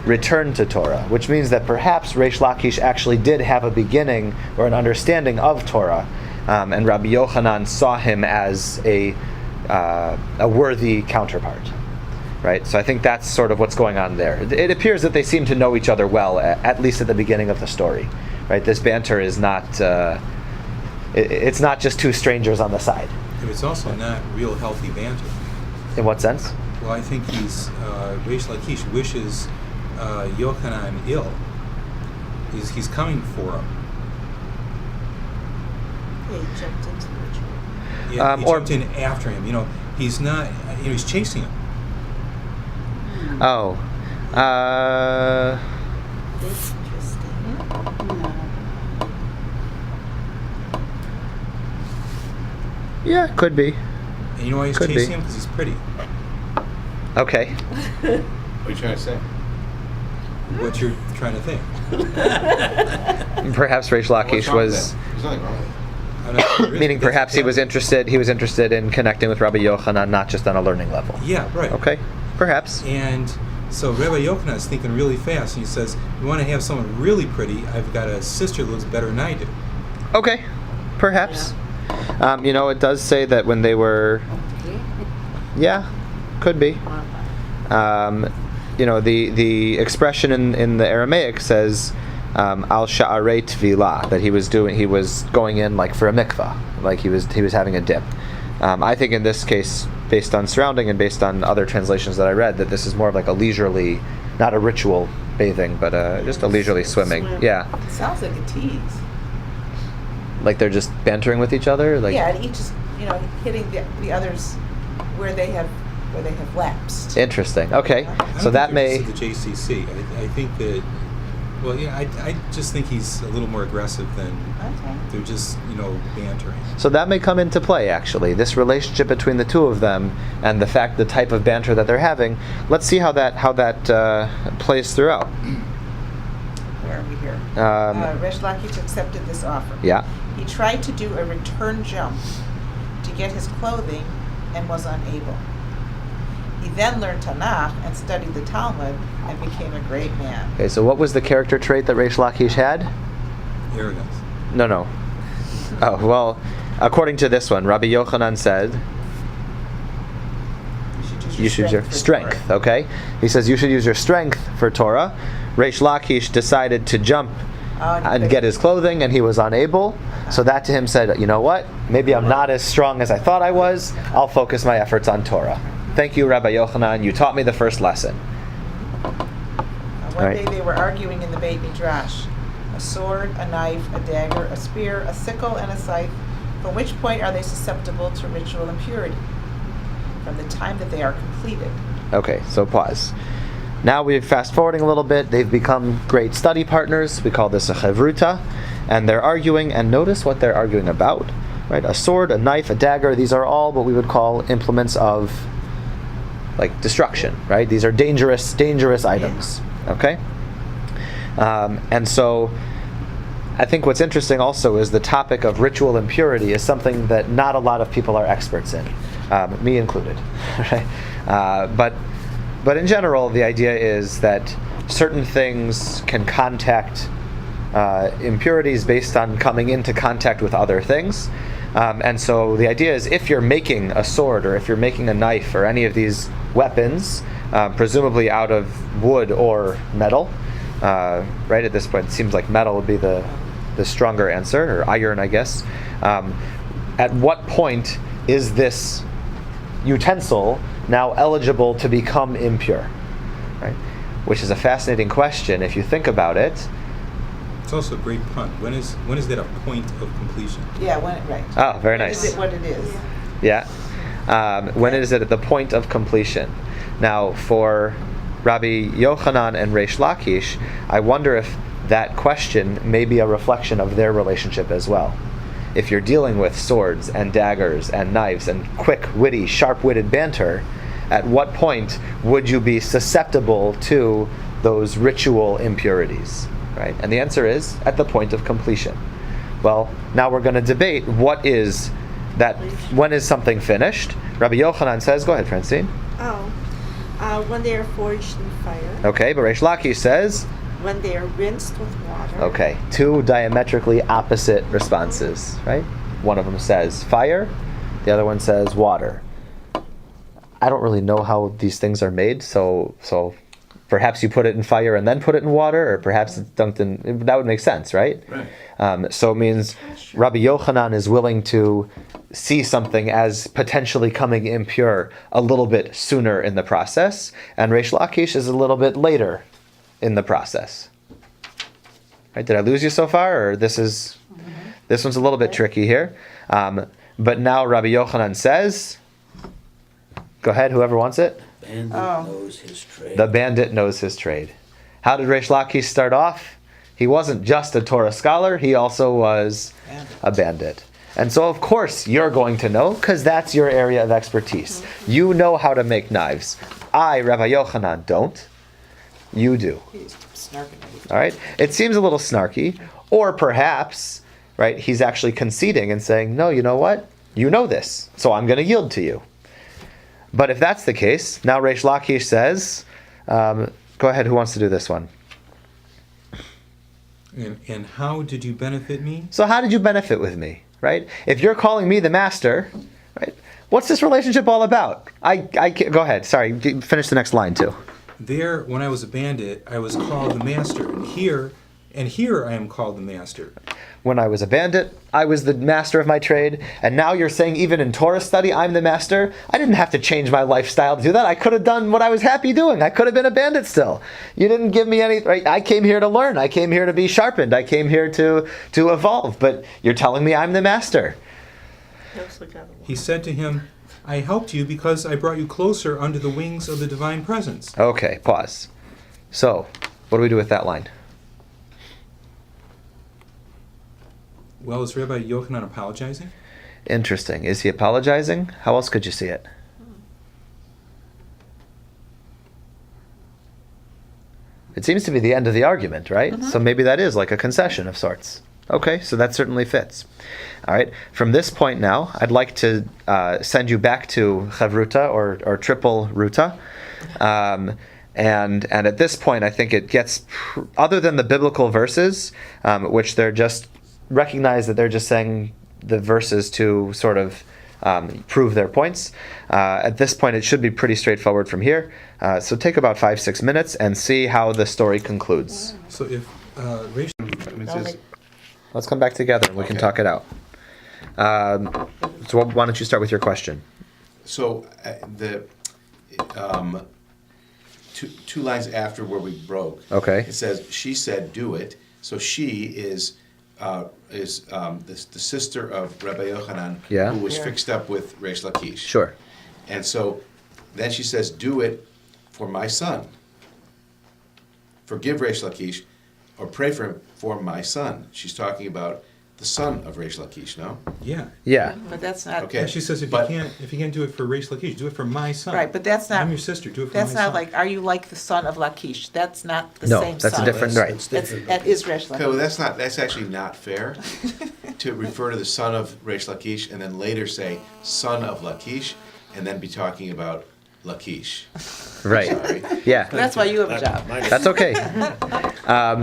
return to Torah, which means that perhaps Reish Lakish actually did have a beginning or an understanding of Torah, and Rabbi Yochanan saw him as a worthy counterpart. Right, so I think that's sort of what's going on there. It appears that they seem to know each other well, at least at the beginning of the story. Right, this banter is not. It's not just two strangers on the side. It's also not real healthy banter. In what sense? Well, I think Reish Lakish wishes Yochanan ill. He's coming for him. Yeah, he jumped into the ritual. Yeah, he jumped in after him. He's not. He's chasing him. Oh. That's interesting. Yeah, could be. And you know why he's chasing him? Because he's pretty. Okay. What are you trying to say? What you're trying to think. Perhaps Reish Lakish was. There's nothing wrong with it. Meaning perhaps he was interested in connecting with Rabbi Yochanan, not just on a learning level. Yeah, right. Okay, perhaps. And so Rabbi Yochanan is thinking really fast, and he says, you want to have someone really pretty, I've got a sister that looks better than I do. Okay, perhaps. Yeah. It does say that when they were... Yeah, could be. The expression in the Aramaic says... al sha'arei tvila, that he was going in like for a mikvah, like he was having a dip. I think in this case, based on surrounding and based on other translations that I read, that this is more of like a leisurely, not a ritual bathing, but just a leisurely swimming. Yeah. Sounds like a tease. Like they're just bantering with each other. Like Yeah, and each is hitting the others where they have lapsed. Interesting. Okay, so that may. The JCC. I think that. Well, yeah, I just think he's a little more aggressive than they're just, bantering. So that may come into play, actually. This relationship between the two of them and the type of banter that they're having. Let's see how that plays throughout. Where are we here? Reish Lakish accepted this offer. Yeah. He tried to do a return jump to get his clothing and was unable. He then learned Tanakh and studied the Talmud and became a great man. Okay, so what was the character trait that Reish Lakish had? Arrogance. No. Oh, well, according to this one, Rabbi Yochanan said, you should use your strength, okay? He says you should use your strength for Torah. Reish Lakish decided to jump and get his clothing, and he was unable. So that to him said, you know what? Maybe I'm not as strong as I thought I was. I'll focus my efforts on Torah. Thank you, Rabbi Yochanan. You taught me the first lesson. One day they were arguing in the Beit Midrash. A sword, a knife, a dagger, a spear, a sickle, and a scythe. From which point are they susceptible to ritual impurity? From the time that they are completed. Okay, so pause. Now we're fast forwarding a little bit. They've become great study partners. We call this a chevruta. And they're arguing, and notice what they're arguing about. Right? A sword, a knife, a dagger, these are all what we would call implements of destruction, right? These are dangerous items. Okay? And so I think what's interesting also is the topic of ritual impurity is something that not a lot of people are experts in, me included. Right? But in general, the idea is that certain things can contact impurities based on coming into contact with other things. And so the idea is if you're making a sword or if you're making a knife or any of these weapons, presumably out of wood or metal, right at this point it seems like metal would be the stronger answer, or iron, I guess. At what point is this utensil now eligible to become impure? Right? Which is a fascinating question if you think about it. It's also a great pun. When is that a point of completion? Yeah, right. Oh, very nice. Is it what it is? Yeah. When is it at the point of completion? Now, for Rabbi Yochanan and Reish Lakish, I wonder if that question may be a reflection of their relationship as well. If you're dealing with swords and daggers and knives and quick, witty, sharp-witted banter, at what point would you be susceptible to those ritual impurities? Right? And the answer is at the point of completion. Well, now we're going to debate what is that, when is something finished? Rabbi Yochanan says, go ahead, Francine. When they are forged in fire. Okay, but Reish Lakish says? When they are rinsed with water. Okay, two diametrically opposite responses, right? One of them says fire, the other one says water. I don't really know how these things are made, so perhaps you put it in fire and then put it in water, or perhaps it's dunked in. That would make sense, right? Right. So it means Rabbi Yochanan is willing to see something as potentially coming impure a little bit sooner in the process, and Reish Lakish is a little bit later in the process. Right? Did I lose you so far, or this one's a little bit tricky here? But now Rabbi Yochanan says, go ahead, whoever wants it. Bandit knows his trade. The bandit knows his trade. How did Reish Lakish start off? He wasn't just a Torah scholar, he also was a bandit. And so of course you're going to know, because that's your area of expertise. You know how to make knives. I, Rabbi Yochanan, don't. You do. He's snarking. All right? It seems a little snarky, or perhaps, right, he's actually conceding and saying, no, you know what? You know this, so I'm going to yield to you. But if that's the case, now Reish Lakish says, go ahead, who wants to do this one? And how did you benefit me? So how did you benefit with me, right? If you're calling me the master, right, what's this relationship all about? Go ahead, sorry, finish the next line too. There, when I was a bandit, I was called the master, and here I am called the master. When I was a bandit, I was the master of my trade, and now you're saying even in Torah study, I'm the master? I didn't have to change my lifestyle to do that. I could have done what I was happy doing. I could have been a bandit still. You didn't give me any, right? I came here to learn. I came here to be sharpened. I came here to evolve, but you're telling me I'm the master. He said to him, I helped you because I brought you closer under the wings of the divine presence. Okay, pause. So, what do we do with that line? Well, is Rabbi Yochanan apologizing? Interesting. Is he apologizing? How else could you see it? It seems to be the end of the argument, right? So maybe that is like a concession of sorts. Okay, so that certainly fits. All right, from this point now, I'd like to send you back to Chavruta or triple Ruta. And at this point, I think it gets, other than the biblical verses, which they're just, recognize that they're just saying the verses to sort of prove their points. At this point, it should be pretty straightforward from here. So take about 5-6 minutes and see how the story concludes. So if Let's come back together and we can talk it out. So why don't you start with your question? So the two lines after where we broke, Okay. it says, she said, do it. So she is the sister of Rabbi Yochanan, Yeah. who was fixed up with Reish Lakish. Sure. And so then she says, do it for my son. Forgive Reish Lakish, or pray for him for my son. She's talking about the son of Reish Lakish, no? yeah. Yeah. But that's not. Okay. And she says, if you can't do it for Reish Lakish, do it for my son. Right, but that's not. I'm your sister. Do it for my That's son. not like, are you like the son of Lakish? That's not the No, same that's son. a different, right. That is Resh Okay, well, Lakish. that's actually not fair to refer to the son of Reish Lakish and then later say son of Lakish and then be talking about Lakish. Right. Sorry. Yeah. That's why you have a job. That's okay.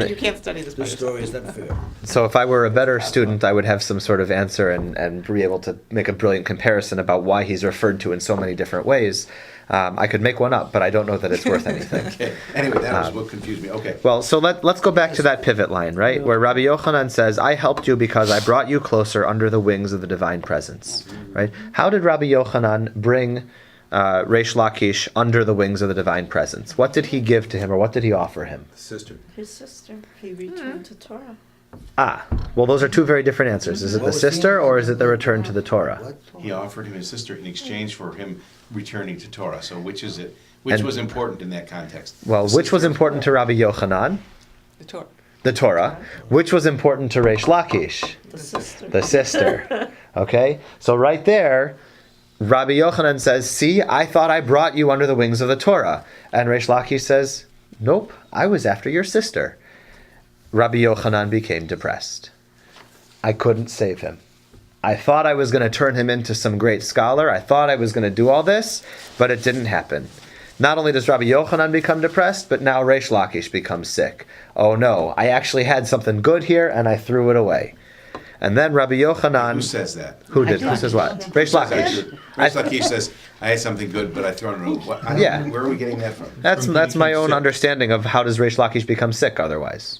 You can't study this by This yourself. story is not fair. So if I were a better student, I would have some sort of answer and be able to make a brilliant comparison about why he's referred to in so many different ways. I could make one up, but I don't know that it's worth anything. Okay. Anyway, that was what confused me. Okay. Well, so let's go back to that pivot line, right? Where Rabbi Yochanan says, I helped you because I brought you closer under the wings of the divine presence, right? How did Rabbi Yochanan bring Reish Lakish under the wings of the divine presence? What did he give to him, or what did he offer him? Sister. His sister, he returned to Torah. Well, those are two very different answers. Is it What the was sister, he- or is it the return to the Torah? What? He offered him his sister in exchange for him returning to Torah. So which is it? Which And- was important in that context? Well, The which was sister. important to Rabbi Yochanan? The Torah. The Torah. Which was important to Reish Lakish? The sister. The sister. Okay? So right there, Rabbi Yochanan says, see, I thought I brought you under the wings of the Torah. And Reish Lakish says, nope, I was after your sister. Rabbi Yochanan became depressed. I couldn't save him. I thought I was going to turn him into some great scholar. I thought I was going to do all this, but it didn't happen. Not only does Rabbi Yochanan become depressed, but now Reish Lakish becomes sick. Oh no, I actually had something good here and I threw it away. And then Rabbi Yochanan... Who says that? Who did? Who says what? Reish Lakish. Reish Lakish says, I had something good, but I thrown it away. What? I don't- Yeah. Where are we getting that from? That's my own sick. understanding of how does Reish Lakish become sick otherwise.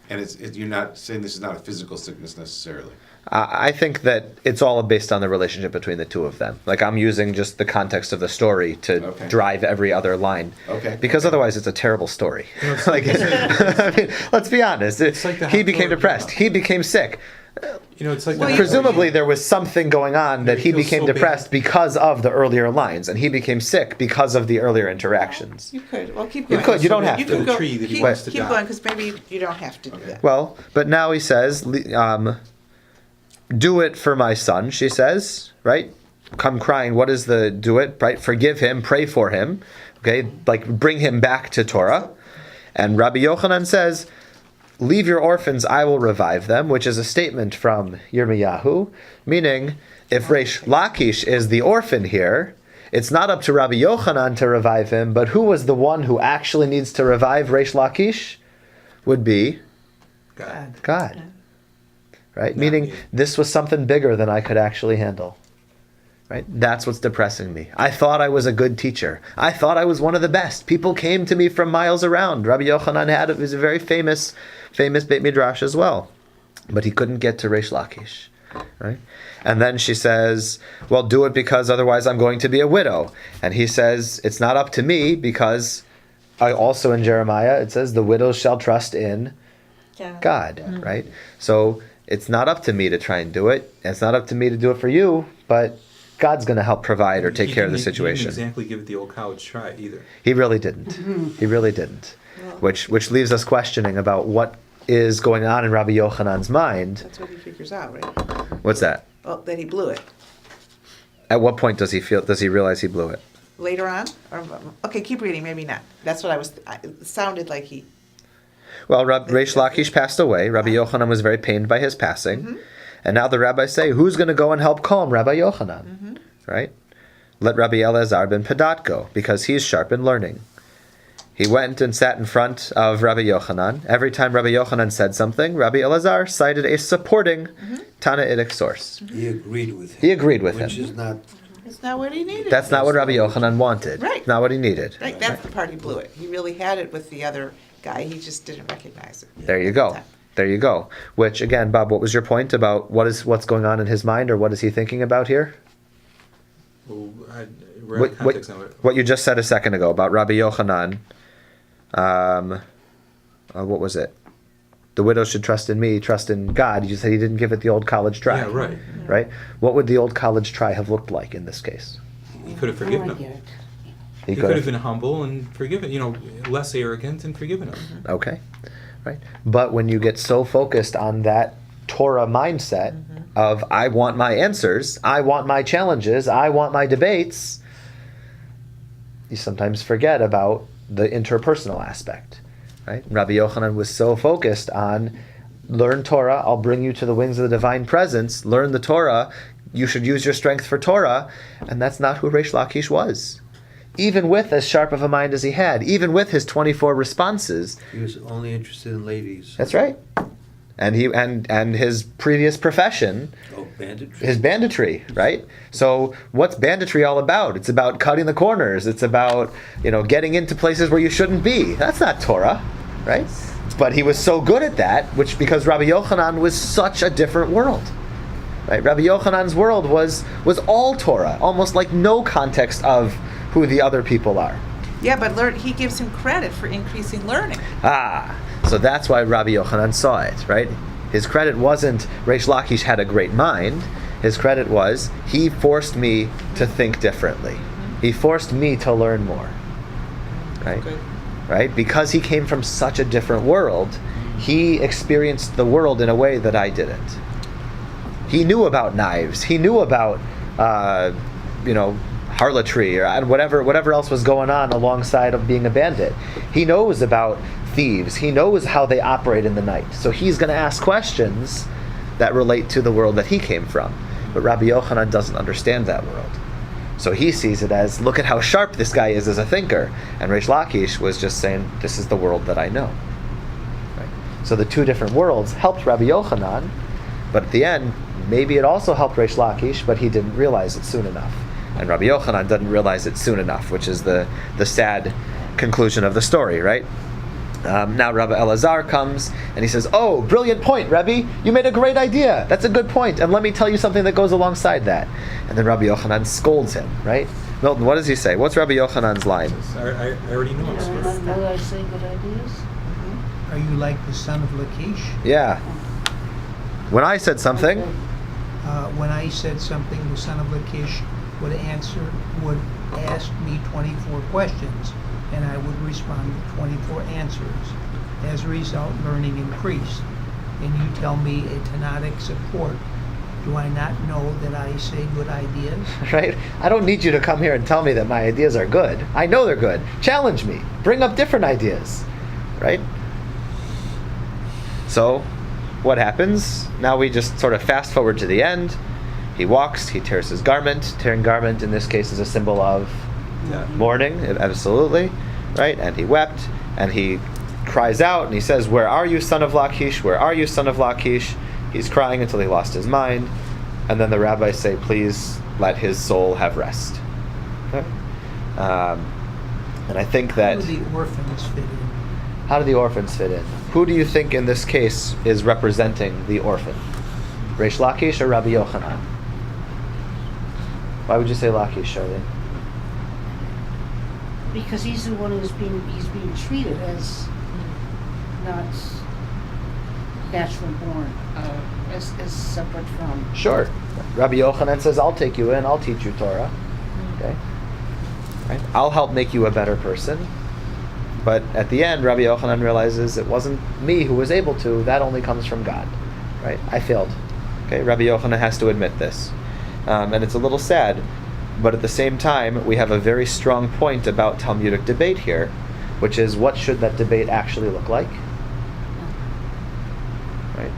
And you're not saying this is not a physical sickness necessarily. I think that it's all based on the relationship between the two of them. Like, I'm using just the context of the story to Okay. drive every other line. Okay. Because otherwise it's a terrible story. Like, I mean, let's be honest. like the He became Hathor- depressed. He became sick. You know, it's like Presumably there was something going on that he feels became so bad. depressed because of the earlier lines, and he became sick because of the earlier interactions. You could. Well, keep You going. could, you don't have You to. could go. Tree that he keep wants to keep die. going, because maybe you don't have to do that. Well, but now he says, do it for my son, she says, right? Come crying, what is the do it, right? Forgive him, pray for him, okay? Like, bring him back to Torah. And Rabbi Yochanan says, leave your orphans, I will revive them, which is a statement from Yirmiyahu, meaning if Reish Lakish is the orphan here, it's not up to Rabbi Yochanan to revive him, but who was the one who actually needs to revive Reish Lakish? Would be God. Right? Meaning me. this was something bigger than I could actually handle. Right? That's what's depressing me. I thought I was a good teacher. I thought I was one of the best. People came to me from miles around. Rabbi Yochanan was a very famous Beit Midrash as well. But he couldn't get to Reish Lakish. Right? And then she says, well, do it because otherwise I'm going to be a widow. And he says, it's not up to me because also in Jeremiah it says, the widows shall trust in God. Right? So it's not up to me to try and do it. It's not up to me to do it for you, but God's going to help provide or take care of the He didn't situation. exactly give it the old college try either. He really didn't. He really didn't. Which leaves us questioning about what is going on in Rabbi Yochanan's mind. That's what he figures out, right? What's that? Well, that he blew it. At what point does he realize he blew it? Later on? Or, okay, keep reading, maybe not. That's what it sounded like he... Well, Reish Lakish passed away. Rabbi Yochanan was very pained by his passing. And now the rabbis say, who's going to go and help calm Rabbi Yochanan? Right? Let Rabbi Elazar ben Padat go, because he's sharp in learning. He went and sat in front of Rabbi Yochanan. Every time Rabbi Yochanan said something, Rabbi Elazar cited a supporting Tannaitic source. He agreed with him. He agreed with Which him. is not, It's not what he needed. That's not what Rabbi Yochanan wanted. Right. Not what he needed. Right, that's the part he blew it. He really had it with the other guy, he just didn't recognize it. There you go. There you go. Which, again, Bob, what was your point about what's going on in his mind, or what is he thinking about here? Well, we're out of context now. What you just said a second ago about Rabbi Yochanan, what was it? The widow should trust in me, trust in God. You said he didn't give it the old college try. Yeah, right. Right? What would the old college try have looked like in this case? He could have I forgiven get him. it. He could have been humble and forgiven, less arrogant and forgiven him. Okay, right. But when you get so focused on that Torah mindset of I want my answers, I want my challenges, I want my debates, you sometimes forget about the interpersonal aspect, right? Rabbi Yochanan was so focused on learn Torah, I'll bring you to the wings of the divine presence, learn the Torah, you should use your strength for Torah, and that's not who Reish Lakish was. even with as sharp of a mind as he had, even with his 24 responses. He was only interested in ladies. That's right. And his previous profession, Banditry. his banditry, right? So what's banditry all about? It's about cutting the corners. It's about, getting into places where you shouldn't be. That's not Torah, right? But he was so good at that, because Rabbi Yochanan was such a different world. Right? Rabbi Yochanan's world was all Torah, almost like no context of who the other people are. Yeah, but he gives him credit for increasing learning. So that's why Rabbi Yochanan saw it, right? His credit wasn't Reish Lakish had a great mind. His credit was he forced me to think differently. He forced me to learn more, right? Okay. Right? Because he came from such a different world, he experienced the world in a way that I didn't. He knew about knives. He knew about, harlotry or whatever else was going on alongside of being a bandit. He knows about thieves. He knows how they operate in the night. So he's going to ask questions that relate to the world that he came from. But Rabbi Yochanan doesn't understand that world. So he sees it as, look at how sharp this guy is as a thinker. And Reish Lakish was just saying, this is the world that I know. Right? So the two different worlds helped Rabbi Yochanan, but at the end, maybe it also helped Reish Lakish, but he didn't realize it soon enough. And Rabbi Yochanan didn't realize it soon enough, which is the sad conclusion of the story, right? Now Rabbi Elazar comes and he says, oh, brilliant point, Rebbe. You made a great idea. That's a good point. And let me tell you something that goes alongside that. And then Rabbi Yochanan scolds him, right? Milton, what does he say? What's Rabbi Yochanan's line? I already know this. Know I say good ideas? Are you like the son of Lakish? Yeah. When I said something, When I said something, the son of Lakish would ask me 24 questions, and I would respond with 24 answers. As a result, learning increased. And you tell me a Tanaic support. Do I not know that I say good ideas? right? I don't need you to come here and tell me that my ideas are good. I know they're good. Challenge me. Bring up different ideas, right? So, what happens? Now we just sort of fast forward to the end. He walks, he tears his garment. Tearing garment in this case is a symbol of mourning, absolutely, right? And he wept, and he cries out, and he says, where are you, son of Lakish? Where are you, son of Lakish? He's crying until he lost his mind. And then the rabbis say, please let his soul have rest. Okay? And I think that... How do the orphans fit in? How do the orphans fit in? Who do you think in this case is representing the orphan? Reish Lakish or Rabbi Yochanan? Why would you say Lakish, Charlene? Because he's the one he's being treated as not natural born, as separate from. Sure. Rabbi Yochanan says, I'll take you in, I'll teach you Torah. Okay? Right? I'll help make you a better person. But at the end, Rabbi Yochanan realizes it wasn't me who was able to, that only comes from God. Right? I failed. Okay? Rabbi Yochanan has to admit this. And it's a little sad, but at the same time, we have a very strong point about Talmudic debate here, which is what should that debate actually look like? Right?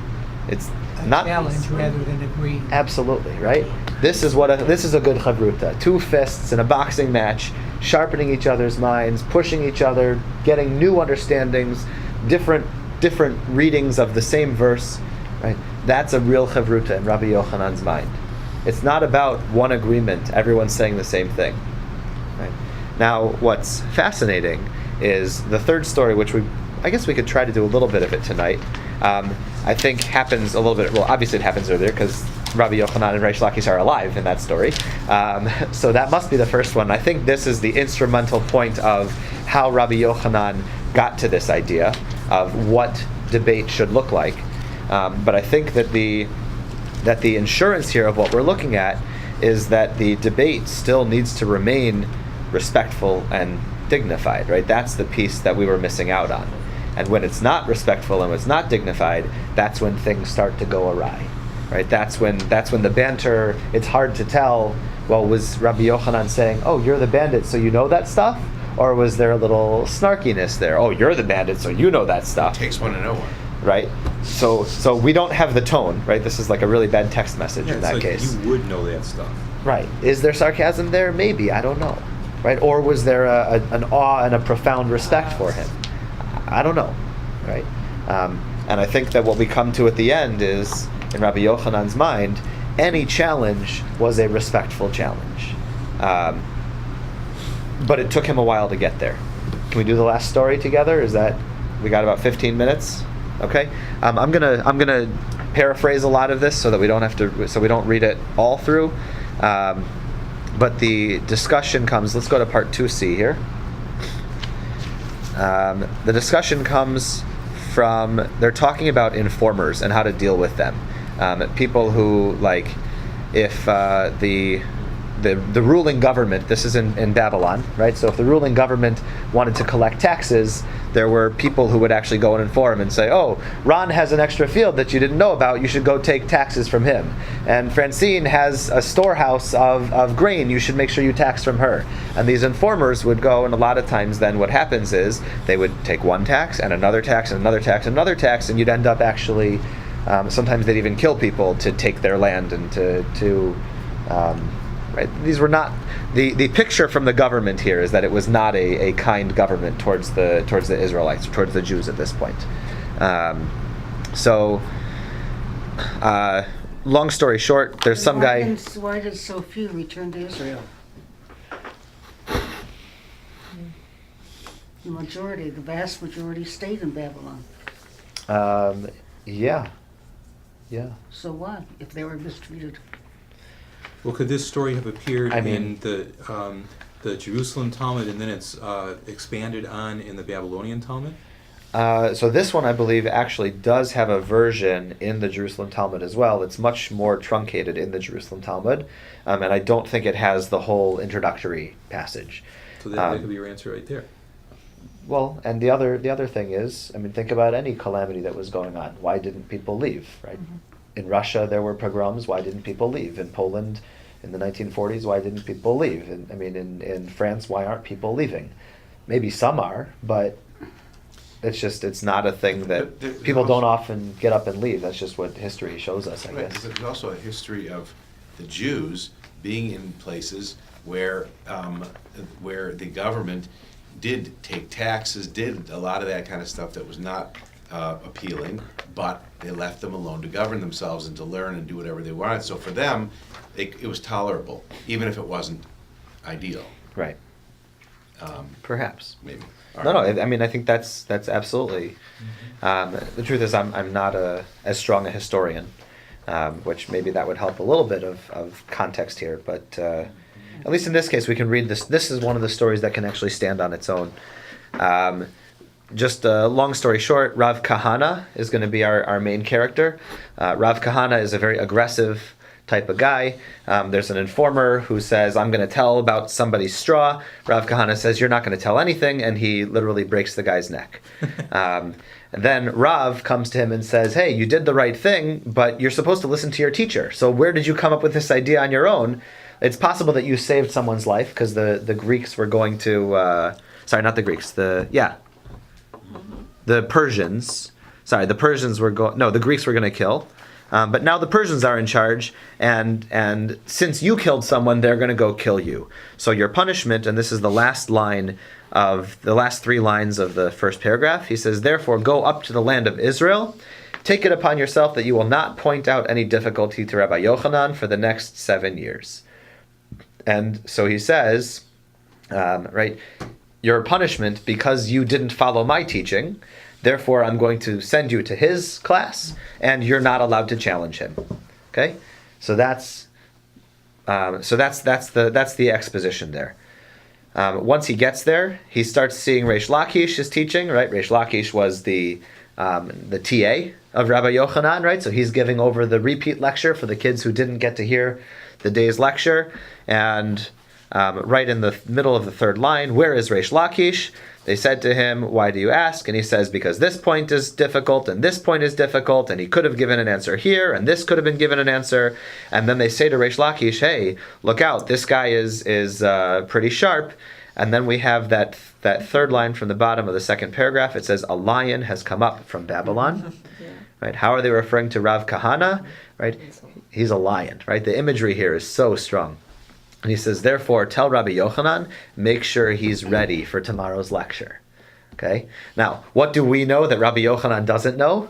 It's A not challenge rather than agree. absolutely right. This is a good chavruta. Two fists in a boxing match, sharpening each other's minds, pushing each other, getting new understandings, different readings of the same verse. Right? That's a real chavruta in Rabbi Yochanan's mind. It's not about one agreement, everyone's saying the same thing. Right? Now, what's fascinating is the third story, which I guess we could try to do a little bit of it tonight. I think happens a little bit, well, obviously it happens earlier because Rabbi Yochanan and Reish Lakish are alive in that story. So that must be the first one. I think this is the instrumental point of how Rabbi Yochanan got to this idea of what debate should look like. But I think that the insurance here of what we're looking at is that the debate still needs to remain respectful and dignified, right? That's the piece that we were missing out on. And when it's not respectful and when it's not dignified, that's when things start to go awry, right? That's when the banter, it's hard to tell, well, was Rabbi Yochanan saying, oh, you're the bandit, so you know that stuff? Or was there a little snarkiness there? Oh, you're the bandit, so you know that stuff. It takes one to know one. Right? So we don't have the tone, right? This is like a really bad text message in that it's like case. you would know that stuff. Right. Is there sarcasm there? Maybe. I don't know. right? Or was there an awe and a profound respect for him? I don't know, right? And I think that what we come to at the end is, in Rabbi Yochanan's mind, any challenge was a respectful challenge. But it took him a while to get there. Can we do the last story together? We got about 15 minutes? Okay. I'm gonna paraphrase a lot of this so that we don't read it all through. But the discussion comes. Let's go to part 2C here. The discussion comes from, they're talking about informers and how to deal with them. People who, like, if the ruling government, this is in Babylon, right? So if the ruling government wanted to collect taxes, there were people who would actually go and inform and say, oh, Ron has an extra field that you didn't know about, you should go take taxes from him. And Francine has a storehouse of grain, you should make sure you tax from her. And these informers would go, and a lot of times then what happens is they would take one tax and another tax and another tax and another tax, and you'd end up actually, sometimes they'd even kill people to take their land and to right? These were not, the picture from the government here is that it was not a kind government towards the Israelites, towards the Jews at this point. Long story short, there's some guy. Why did so few return to Israel? The vast majority stayed in Babylon. Yeah. So what if they were mistreated? Well, could this story have appeared in in the Jerusalem Talmud, and then it's expanded on in the Babylonian Talmud? So this one, I believe, actually does have a version in the Jerusalem Talmud as well. It's much more truncated in the Jerusalem Talmud, and I don't think it has the whole introductory passage. So that could be your answer right there. Well, and the other thing is, think about any calamity that was going on. Why didn't people leave, right? Mm-hmm. In Russia, there were pogroms. Why didn't people leave? In Poland, in the 1940s, why didn't people leave? In France, why aren't people leaving? Maybe some are, but it's not a thing that people don't often get up and leave. That's just what history shows us, I guess. There's also a history of the Jews being in places where the government did take taxes, did a lot of that kind of stuff that was not appealing, but they left them alone to govern themselves and to learn and do whatever they wanted. So for them, it was tolerable, even if it wasn't ideal. Right. Perhaps. Maybe. No. I think that's absolutely. The truth is, I'm not as strong a historian, which maybe that would help a little bit of context here. But at least in this case, we can read this. This is one of the stories that can actually stand on its own. Just a long story short, Rav Kahana is going to be our main character. Rav Kahana is a very aggressive type of guy. There's an informer who says, I'm going to tell about somebody's straw. Rav Kahana says, you're not going to tell anything, and he literally breaks the guy's neck. And then Rav comes to him and says, hey, you did the right thing, but you're supposed to listen to your teacher. So where did you come up with this idea on your own? It's possible that you saved someone's life, because the Greeks were going to... sorry, not the Greeks. The Persians. Sorry, the Persians were the Greeks were going to kill. But now the Persians are in charge, and since you killed someone, they're going to go kill you. So your punishment, and this is the last line of the last 3 lines of the first paragraph, he says, therefore go up to the land of Israel, take it upon yourself that you will not point out any difficulty to Rabbi Yochanan for the next 7 years. And so he says, right, your punishment, because you didn't follow my teaching, therefore I'm going to send you to his class, and you're not allowed to challenge him. Okay, so that's the exposition there. Once he gets there, he starts seeing Reish Lakish is teaching. Right, Reish Lakish was the TA of Rabbi Yochanan. Right, so he's giving over the repeat lecture for the kids who didn't get to hear the day's lecture, and right in the middle of the 3rd line, where is Reish Lakish? They said to him, why do you ask? And he says, because this point is difficult, and this point is difficult, and he could have given an answer here, and this could have been given an answer. And then they say to Reish Lakish, hey, look out, this guy is pretty sharp. And then we have that 3rd line from the bottom of the 2nd paragraph. It says, a lion has come up from Babylon. Yeah. Right? How are they referring to Rav Kahana? Right? He's a lion. Right? The imagery here is so strong. And he says, therefore, tell Rabbi Yochanan, make sure he's ready for tomorrow's lecture. Okay? Now, what do we know that Rabbi Yochanan doesn't know?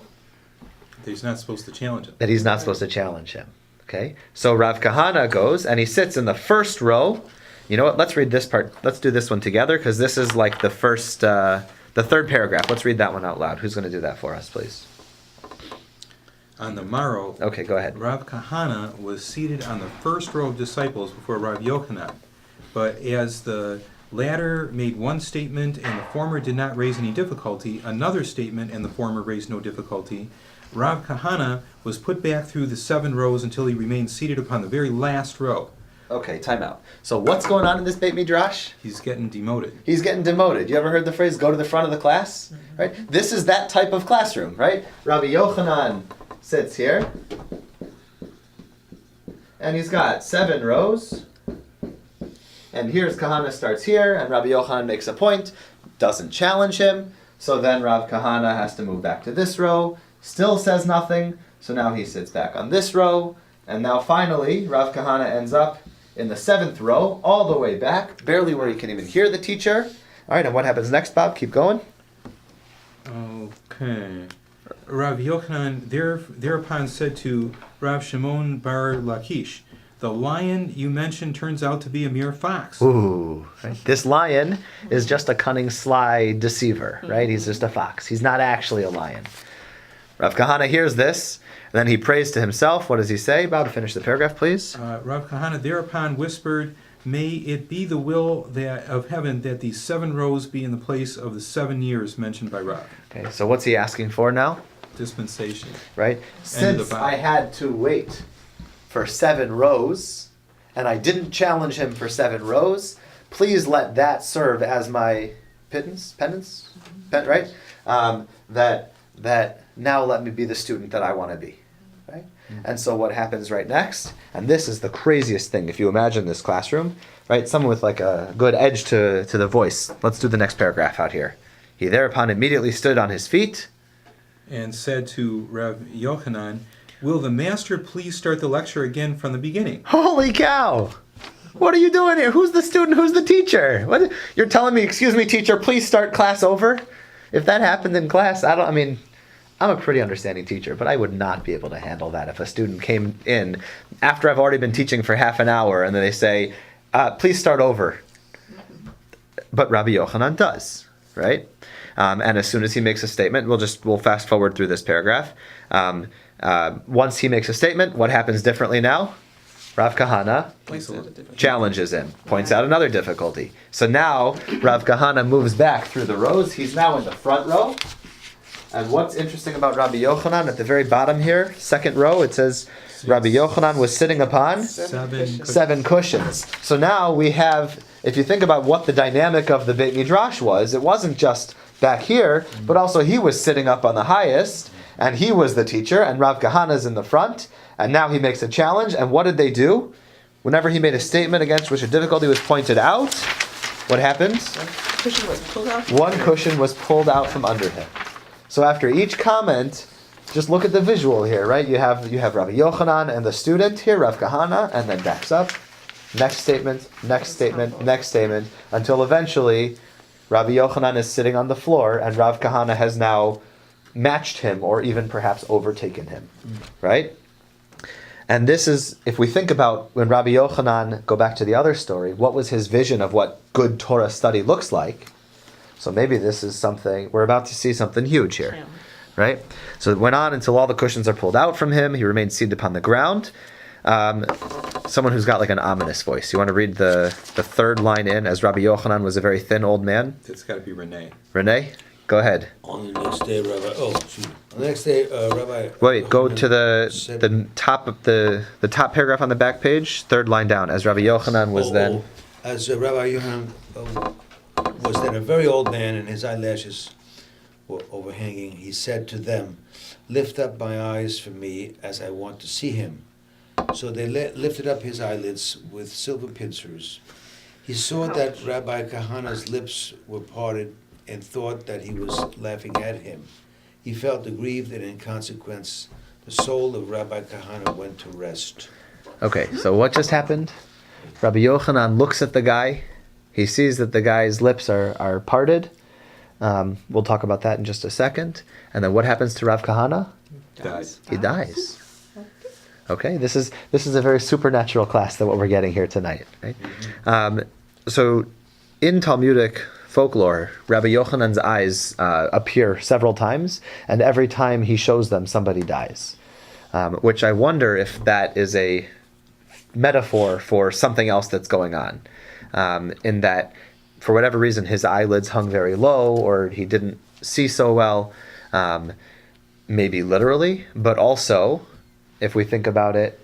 That he's not supposed to challenge him. That he's not supposed to challenge him. Okay? So Rav Kahana goes, and he sits in the first row. You know what? Let's read this part. Let's do this one together, because this is like the third paragraph. Let's read that one out loud. Who's going to do that for us, please? On the morrow, Okay, go ahead. Rav Kahana was seated on the first row of disciples before Rav Yochanan. But as the latter made one statement and the former did not raise any difficulty, another statement and the former raised no difficulty, Rav Kahana was put back through the 7 rows until he remained seated upon the very last row. Okay, time out. So what's going on in this Beit Midrash? He's getting demoted. He's getting demoted. You ever heard the phrase, go to the front of the class? Right? This is that type of classroom, right? Rabbi Yochanan sits here. And he's got 7 rows. And here's Kahana starts here, and Rabbi Yochanan makes a point, doesn't challenge him. So then Rav Kahana has to move back to this row, still says nothing. So now he sits back on this row. And now finally, Rav Kahana ends up in the 7th row, all the way back, barely where he can even hear the teacher. All right, and what happens next, Bob? Keep going. Okay. Rav Yochanan thereupon said to Rav Shimon bar Lakish, the lion you mentioned turns out to be a mere fox. Ooh, right? This lion is just a cunning, sly deceiver, right? He's just a fox. He's not actually a lion. Rav Kahana hears this, and then he prays to himself. What does he say? Bob, finish the paragraph, please. Rav Kahana thereupon whispered, may it be the will of heaven that these 7 rows be in the place of the 7 years mentioned by Rav. Okay, so what's he asking for now? Dispensation. Right? Since I had to wait for 7 rows, and I didn't challenge him for 7 rows, please let that serve as my penance, right? That now let me be the student that I want to be, right? And so what happens right next, and this is the craziest thing, if you imagine this classroom, right? Someone with like a good edge to the voice. Let's do the next paragraph out here. He thereupon immediately stood on his feet and said to Rav Yochanan, will the master please start the lecture again from the beginning? Holy cow! What are you doing here? Who's the student? Who's the teacher? What? You're telling me, excuse me, teacher, please start class over? If that happened in class, I'm a pretty understanding teacher, but I would not be able to handle that if a student came in after I've already been teaching for half an hour and then they say, please start over. But Rabbi Yochanan does, right? And as soon as he makes a statement, we'll fast forward through this paragraph. Once he makes a statement, what happens differently now? Rav Kahana challenges him, points out another difficulty. So now Rav Kahana moves back through the rows. He's now in the front row. And what's interesting about Rabbi Yochanan, at the very bottom here, 2nd row, it says Rabbi Yochanan was sitting upon 7 cushions. So now we have, if you think about what the dynamic of the Beit Midrash was, it wasn't just back here, but also he was sitting up on the highest, and he was the teacher, and Rav Kahana's in the front, and now he makes a challenge, and what did they do? Whenever he made a statement against which a difficulty was pointed out, what happened? One cushion was pulled out from under him. So after each comment, just look at the visual here, right? You have Rabbi Yochanan and the student here, Rav Kahana, and then backs up. Next statement, next statement, next statement, until eventually Rabbi Yochanan is sitting on the floor and Rav Kahana has now matched him or even perhaps overtaken him, right? And this is, if we think about when Rabbi Yochanan, go back to the other story, what was his vision of what good Torah study looks like? So maybe this is something, we're about to see something huge here, right? So it went on until all the cushions are pulled out from him. He remained seated upon the ground. Someone who's got like an ominous voice. You want to read the 3rd line in, as Rabbi Yochanan was a very thin old man? It's got to be Renee. Renee, go ahead. On the next day, Rabbi. Wait, go to the top of the top paragraph on the back page, 3rd line down. As Rabbi Yochanan was then. As Rabbi Yochanan was then a very old man, and his eyelashes were overhanging, he said to them, lift up my eyes for me, as I want to see him. So they lifted up his eyelids with silver pincers. He saw that Rabbi Kahana's lips were parted and thought that he was laughing at him. He felt aggrieved, and in consequence, the soul of Rabbi Kahana went to rest. Okay, so what just happened? Rabbi Yochanan looks at the guy. He sees that the guy's lips are parted. We'll talk about that in just a second. And then what happens to Rav Kahana? Dies. He dies. Okay, this is a very supernatural class that what we're getting here tonight, right? So, in Talmudic folklore, Rabbi Yochanan's eyes appear several times, and every time he shows them, somebody dies. Which I wonder if that is a metaphor for something else that's going on. In that, for whatever reason, his eyelids hung very low, or he didn't see so well, maybe literally, but also, if we think about it,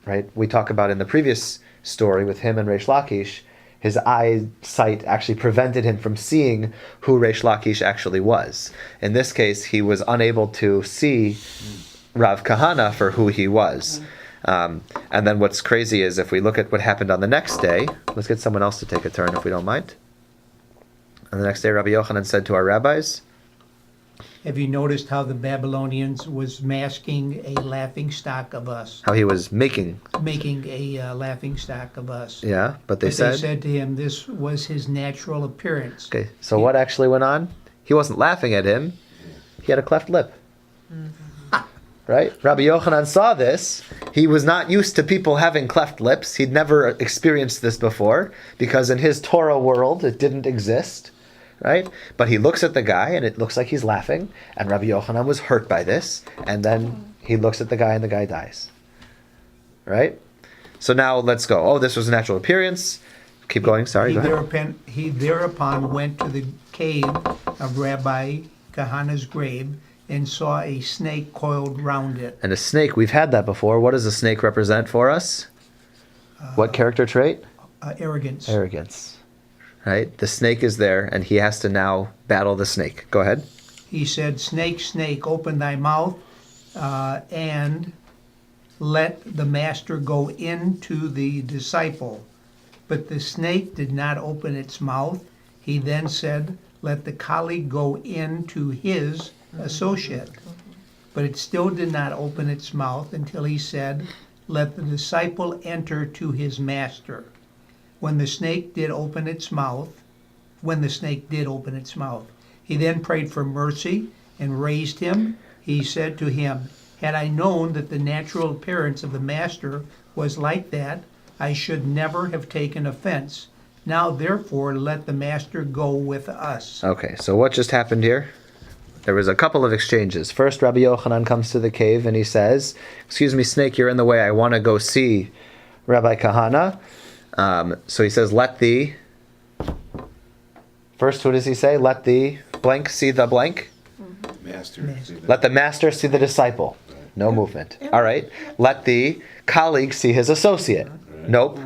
right, we talk about in the previous story with him and Reish Lakish, his eyesight actually prevented him from seeing who Reish Lakish actually was. In this case, he was unable to see Rav Kahana for who he was. And then what's crazy is if we look at what happened on the next day, let's get someone else to take a turn if we don't mind. On the next day, Rabbi Yochanan said to our rabbis, Have you noticed how the Babylonians was masking a laughing stock of us? how he was making, A laughing stock of us. yeah, but they But said, they said to him this was his natural appearance. okay, so what actually went on? He wasn't laughing at him, he had a cleft lip. Right? Rabbi Yochanan saw this. He was not used to people having cleft lips. He'd never experienced this before because in his Torah world it didn't exist. Right? But he looks at the guy and it looks like he's laughing, and Rabbi Yochanan was hurt by this, and then he looks at the guy and the guy dies. Right? So now let's go. Oh, this was a natural appearance. Keep going. Sorry, go ahead. He thereupon went to the cave of Rabbi Kahana's grave and saw a snake coiled round it. And a snake, we've had that before. What does a snake represent for us? What character trait? Arrogance. Arrogance. Right? The snake is there, and he has to now battle the snake. Go ahead. He said, Snake, snake, open thy mouth, and let the master go into the disciple. But the snake did not open its mouth. He then said, let the colleague go into his associate. But it still did not open its mouth until he said, let the disciple enter to his master. When the snake did open its mouth, he then prayed for mercy and raised him. He said to him, had I known that the natural appearance of the master was like that, I should never have taken offense. Now, therefore, let the master go with us. Okay, so what just happened here? There was a couple of exchanges. First, Rabbi Yochanan comes to the cave and he says, excuse me, snake, you're in the way. I want to go see Rabbi Kahana. So he says, first, what does he say? Let the blank see the blank. Master. Let the master see the disciple. No movement. All right. Let the colleague see his associate. Nope.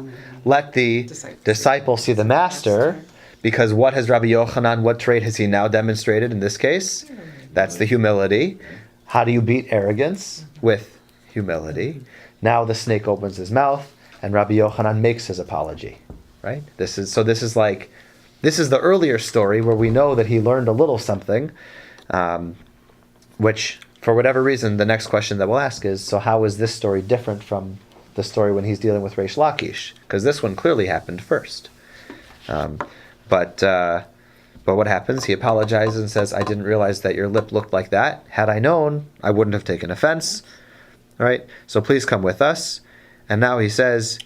Let the disciple see the master, because what has Rabbi Yochanan, what trait has he now demonstrated in this case? That's the humility. How do you beat arrogance? With humility. Now the snake opens his mouth, and Rabbi Yochanan makes his apology. Right? This is the earlier story where we know that he learned a little something, which, for whatever reason, the next question that we'll ask is, so how is this story different from the story when he's dealing with Reish Lakish? Because this one clearly happened first. But what happens? He apologizes and says, I didn't realize that your lip looked like that. Had I known, I wouldn't have taken offense. All right? So please come with us. And now he says,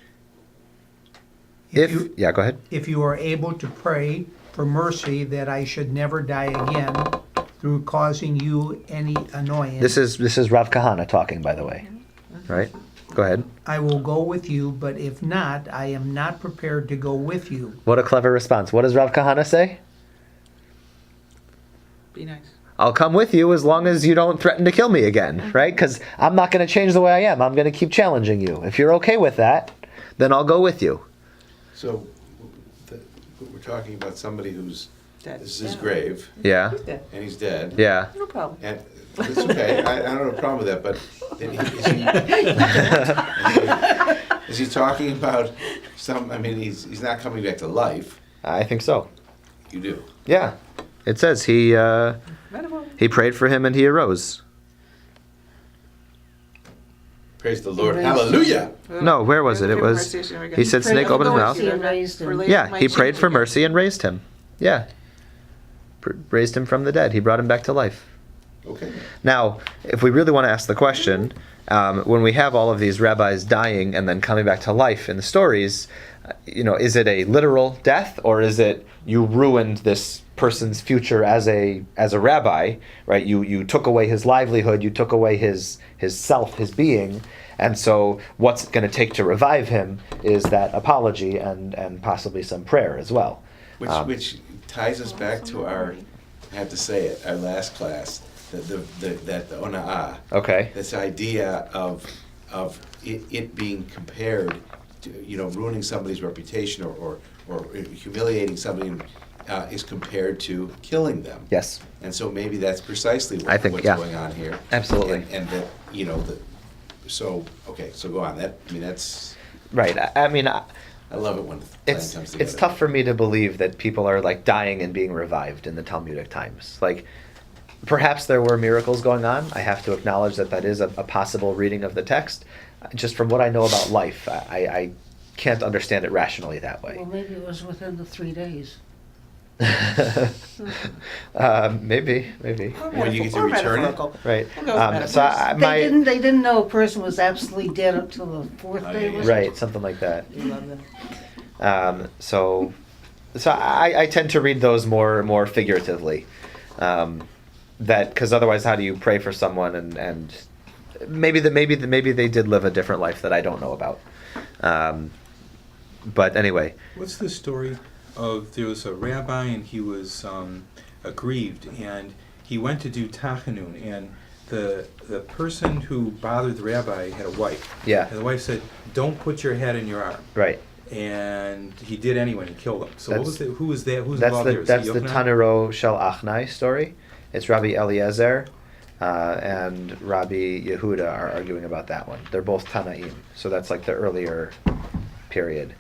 go ahead. If you are able to pray for mercy that I should never die again through causing you any annoyance. This is Rav Kahana talking, by the way. Right? Go ahead. I will go with you, but if not, I am not prepared to go with you. What a clever response. What does Rav Kahana say? Be nice. I'll come with you as long as you don't threaten to kill me again, right? Because I'm not going to change the way I am. I'm going to keep challenging you. If you're okay with that, then I'll go with you. So, we're talking about somebody who's, Dead. this is his grave, Yeah. He's dead. and he's dead. Yeah. No problem. And it's okay, I don't have a problem with that, but then is he talking about he's not coming back to life? I think so. You do. Yeah. It says he prayed for him and he arose. Praise the Lord. Raised Hallelujah. No, where was it? It was, he said snake opened his mouth. And raised him. Yeah, he prayed for mercy and raised him. Yeah. Raised him from the dead. He brought him back to life. Okay. Now, if we really want to ask the question, when we have all of these rabbis dying and then coming back to life in the stories, is it a literal death, or is it you ruined this person's future as a rabbi, right? You took away his livelihood, you took away his self, his being, and so what's going to take to revive him is that apology and possibly some prayer as well. Which ties us back to our, I have to say it, our last class, the ona'ah. Okay. This idea of it being compared to, ruining somebody's reputation or humiliating somebody is compared to killing them. Yes. And so maybe that's precisely I think, what's yeah. going on here. Absolutely. And that, so go on. That's Right. I love it when the plan comes together. It's tough for me to believe that people are like dying and being revived in the Talmudic times. Like, perhaps there were miracles going on. I have to acknowledge that is a possible reading of the text. Just from what I know about life, I can't understand it rationally that way. Well, maybe it was within the 3 days. Maybe. When you get to return it? Right. We'll go with So They didn't know a person was absolutely dead up till the 4th day. Was it? right, something like that. So I tend to read those more figuratively. That because otherwise, how do you pray for someone and maybe they did live a different life that I don't know about. But anyway. What's the story of, there was a rabbi and he was aggrieved, and he went to do tachanun, and the person who bothered the rabbi had a wife. Yeah. And the wife said, "Don't put your head in your arm." Right. And he did anyway, and he killed him. So who was that? Who's involved there? That's the Tanuro Shel Achnai story. It's Rabbi Eliezer and Rabbi Yehuda are arguing about that one. They're both Tanaim, so that's like the earlier period.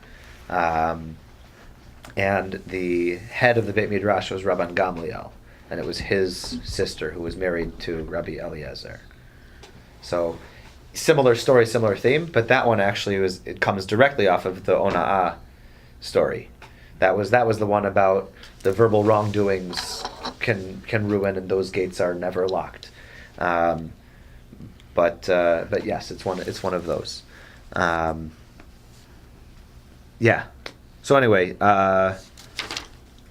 And the head of the Beit Midrash was Rabban Gamliel, and it was his sister who was married to Rabbi Eliezer. So similar story, similar theme, but that one actually it comes directly off of the Ona'ah story. That was the one about the verbal wrongdoings can ruin, and those gates are never locked. But yes, it's one of those. Yeah. So anyway,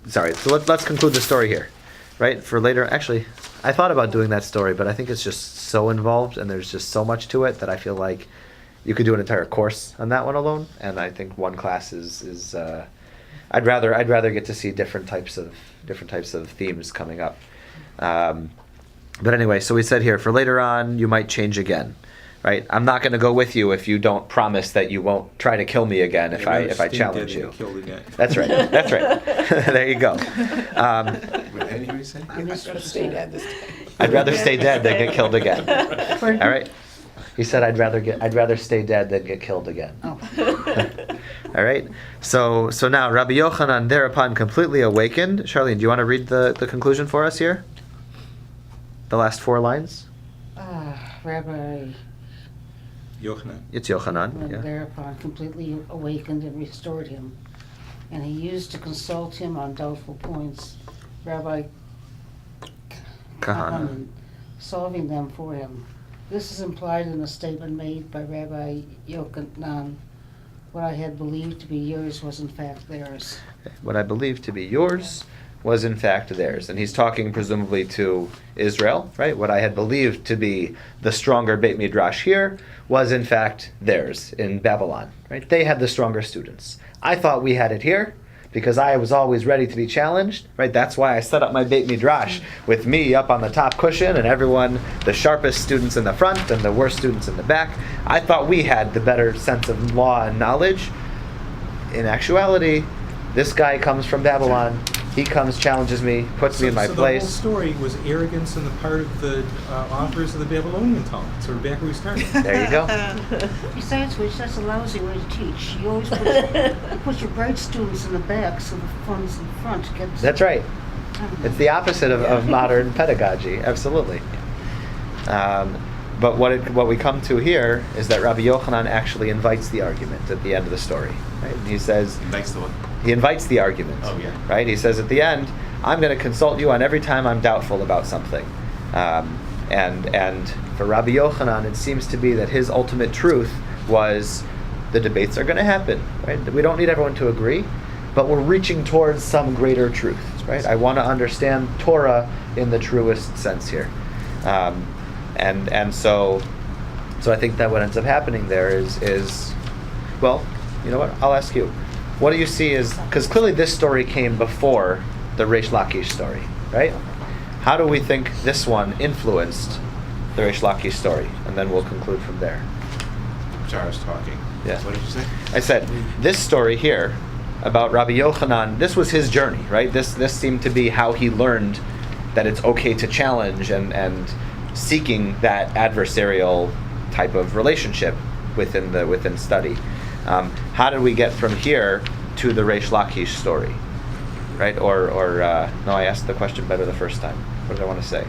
sorry. So let's conclude the story here, right? For later, actually, I thought about doing that story, but I think it's just so involved and there's just so much to it that I feel like you could do an entire course on that one alone. And I think one class is I'd rather get to see different types of themes coming up. But anyway, so we said here for later on you might change again. Right, I'm not going to go with you if you don't promise that you won't try to kill me again if I challenge you. That's right. That's right. There you go. I'm not going to stay dead this time. I'd rather stay dead than get killed again. All right. He said I'd rather stay dead than get killed again. Oh. All right. So now Rabbi Yochanan thereupon completely awakened. Charlene, do you want to read the conclusion for us here? The last 4 lines. Rabbi Yochanan. It's Yochanan. and Yeah. thereupon completely awakened and restored him. And he used to consult him on doubtful points, Rabbi Kahana. Kahanan, solving them for him. This is implied in a statement made by Rabbi Yochanan. What I had believed to be yours was in fact theirs. What I believe to be yours was in fact theirs. And he's talking presumably to Israel, right? What I had believed to be the stronger Beit Midrash here was in fact theirs in Babylon, right? They had the stronger students. I thought we had it here because I was always ready to be challenged, right? That's why I set up my Beit Midrash with me up on the top cushion and everyone, the sharpest students in the front and the worst students in the back. I thought we had the better sense of law and knowledge. In actuality, this guy comes from Babylon. He comes, challenges me, puts me in my place. So the whole story was arrogance on the part of the authors of the Babylonian Talmud. So we're back where we started. There you go. Besides which, that's a lousy way to teach. You always put your bright students in the back so the fun's in front gets... That's right. It's the opposite of modern pedagogy. Absolutely. But what we come to here is that Rabbi Yochanan actually invites the argument at the end of the story. Right? And he says, he invites the argument. Oh, yeah. Right? He says at the end, I'm going to consult you on every time I'm doubtful about something. And for Rabbi Yochanan, it seems to be that his ultimate truth was the debates are going to happen. Right? We don't need everyone to agree, but we're reaching towards some greater truth. Right? I want to understand Torah in the truest sense here. And so I think that what ends up happening there is well, you know what? I'll ask you. What do you see as, because clearly this story came before the Reish Lakish story, right? How do we think this one influenced the Reish Lakish story? And then we'll conclude from there. Charles talking. Yeah. What did you say? I said, this story here about Rabbi Yochanan, this was his journey, right? This seemed to be how he learned that it's okay to challenge and seeking that adversarial type of relationship within study. How did we get from here to the Reish Lakish story, right? Or no, I asked the question better the first time. What did I want to say?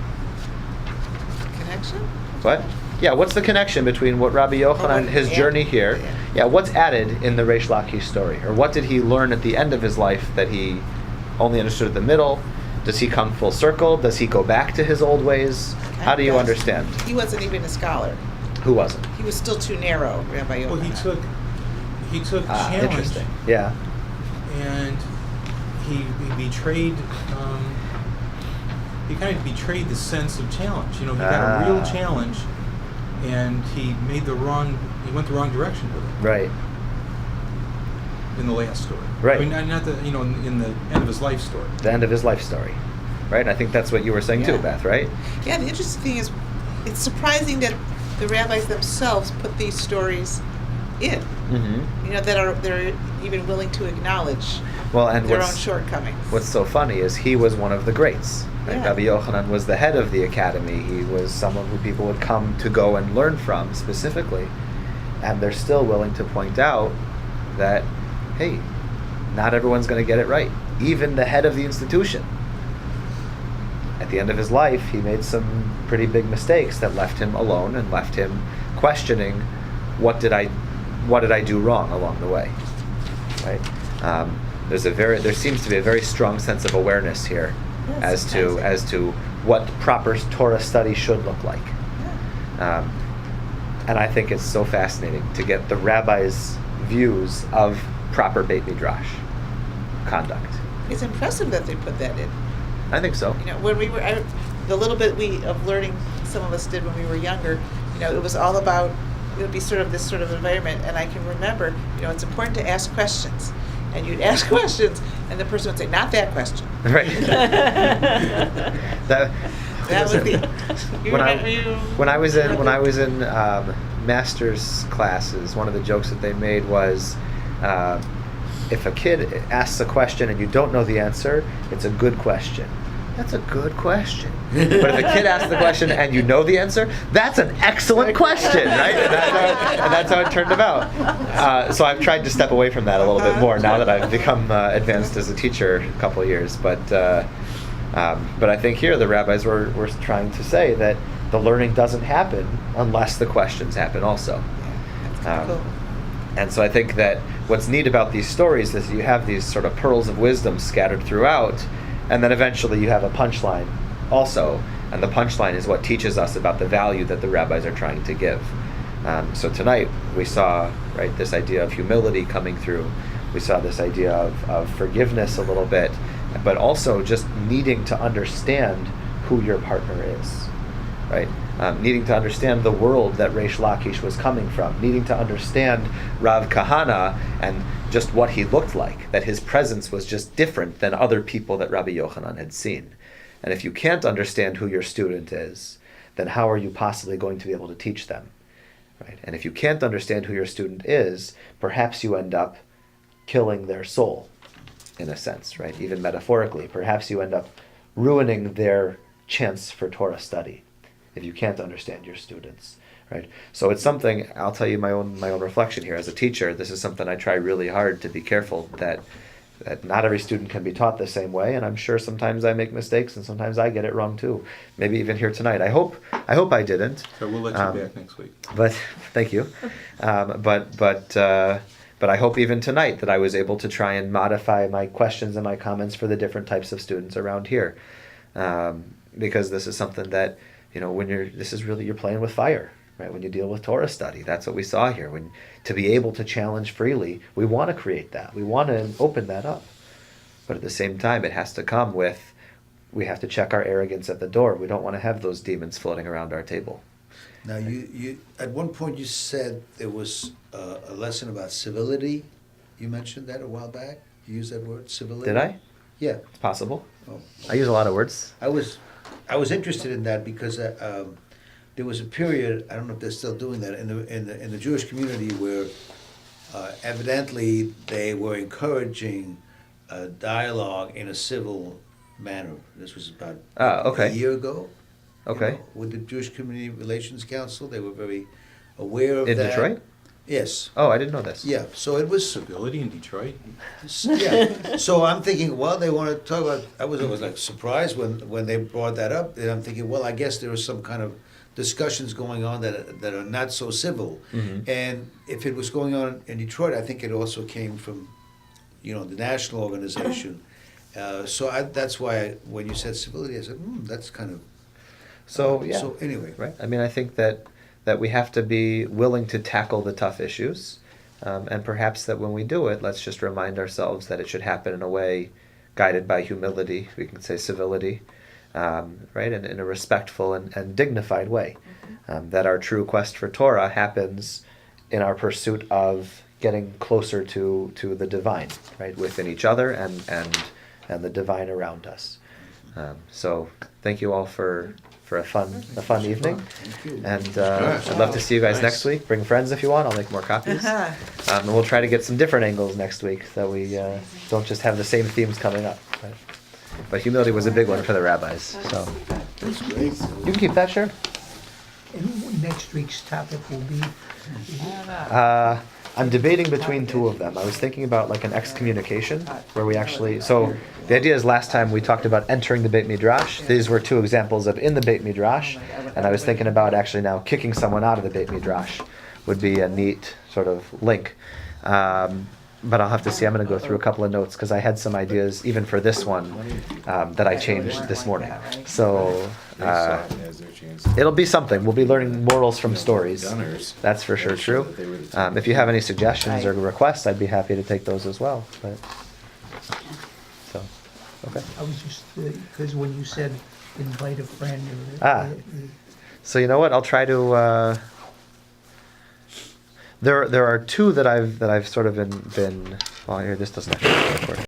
Connection? What? Yeah, what's the connection between what Rabbi Yochanan, his journey here, what's added in the Reish Lakish story? Or what did he learn at the end of his life that he only understood at the middle? Does he come full circle? Does he go back to his old ways? How do you understand? He wasn't even a scholar. Who wasn't? He was still too narrow, Rabbi Yochanan. Well, he took challenge. Interesting. Yeah. And he betrayed. He kind of betrayed the sense of challenge. You know, he got a real challenge, and he went the wrong direction with it. Right. In the last story. Right. I mean, not the in the end of his life story. The end of his life story. Right? And I think that's what you were saying too, Beth, right? Yeah, the interesting thing is, it's surprising that the rabbis themselves put these stories in. Mm-hmm. You know, they're even willing to acknowledge their own shortcomings. What's so funny is he was one of the greats. Right? Yeah. Rabbi Yochanan was the head of the academy. He was someone who people would come to go and learn from specifically. And they're still willing to point out that, hey, not everyone's going to get it right. Even the head of the institution. At the end of his life, he made some pretty big mistakes that left him alone and left him questioning, what did I do wrong along the way, right? There seems to be a very strong sense of awareness here as to what proper Torah study should look like. And I think it's so fascinating to get the rabbis' views of proper Beit Midrash conduct. It's impressive that they put that in. I think so. You know, when we were, the little bit of learning some of us did when we were younger, you know, it was all about, it would be sort of this sort of environment. And I can remember, you know, it's important to ask questions. And you'd ask questions, and the person would say, not that question. Right. That was the. When I was in master's classes, one of the jokes that they made was, if a kid asks a question and you don't know the answer, it's a good question. That's a good question. But if a kid asks the question and you know the answer, that's an excellent question, right? And that's how it turned about. So I've tried to step away from that a little bit more now that I've become advanced as a teacher a couple of years. But I think here the rabbis were trying to say that the learning doesn't happen unless the questions happen also. That's cool. And so I think that what's neat about these stories is you have these sort of pearls of wisdom scattered throughout, and then eventually you have a punchline also, and the punchline is what teaches us about the value that the rabbis are trying to give. So tonight we saw, right, this idea of humility coming through. We saw this idea of forgiveness a little bit, but also just needing to understand who your partner is, right? Needing to understand the world that Reish Lakish was coming from, needing to understand Rav Kahana and just what he looked like, that his presence was just different than other people that Rabbi Yochanan had seen. And if you can't understand who your student is, then how are you possibly going to be able to teach them, right? And if you can't understand who your student is, perhaps you end up killing their soul, in a sense, right? Even metaphorically, perhaps you end up ruining their chance for Torah study if you can't understand your students, right? So it's something, I'll tell you my own reflection here as a teacher. This is something I try really hard to be careful that that not every student can be taught the same way, and I'm sure sometimes I make mistakes and sometimes I get it wrong too. Maybe even here tonight. I hope I didn't. So we'll let you back next week. But thank you. But I hope even tonight that I was able to try and modify my questions and my comments for the different types of students around here, because this is something that, you're playing with fire, right? When you deal with Torah study, that's what we saw here. When to be able to challenge freely, we want to create that. We want to open that up, but at the same time, it has to come with. We have to check our arrogance at the door. We don't want to have those demons floating around our table. Now, you at one point you said there was a lesson about civility. You mentioned that a while back. You used that word, civility. Did I? Yeah. It's possible. Oh. I use a lot of words. I was interested in that because there was a period, I don't know if they're still doing that, in the Jewish community where evidently they were encouraging dialogue in a civil manner. This was about okay. a year ago. Okay. With the Jewish Community Relations Council, they were very aware of that. In Detroit? Yes. Oh, I didn't know this. Yeah, so it was... Civility in Detroit? Yeah, so I'm thinking, well, they want to talk about... I was like surprised when they brought that up, and I'm thinking, well, I guess there was some kind of discussions going on that are not so civil. Mm-hmm. And if it was going on in Detroit, I think it also came from, the national organization. That's why when you said civility, I said, that's kind of... So, yeah. So anyway. Right. I mean, I think that we have to be willing to tackle the tough issues, and perhaps that when we do it, let's just remind ourselves that it should happen in a way guided by humility. We can say civility, right, and in a respectful and dignified way. That our true quest for Torah happens in our pursuit of getting closer to the divine, right, within each other and the divine around us. So thank you all for a fun evening, and I'd love to see you guys next week. Bring friends if you want. I'll make more copies, and we'll try to get some different angles next week, that we don't just have the same themes coming up. But humility was a big one for the rabbis. So That's great. you can keep that, sure. And next week's topic will be, I'm debating between two of them. I was thinking about like an excommunication, where we actually... So the idea is last time we talked about entering the Beit Midrash. These were two examples of in the Beit Midrash. And I was thinking about actually now kicking someone out of the Beit Midrash would be a neat sort of link. But I'll have to see. I'm going to go through a couple of notes because I had some ideas even for this one that I changed this morning. So it'll be something. We'll be learning morals from stories. That's for sure true. If you have any suggestions or requests, I'd be happy to take those as well. But okay. I was just, because when you said invite a friend or... So you know what? I'll try to... There are two that I've sort of been well, here, this doesn't actually record.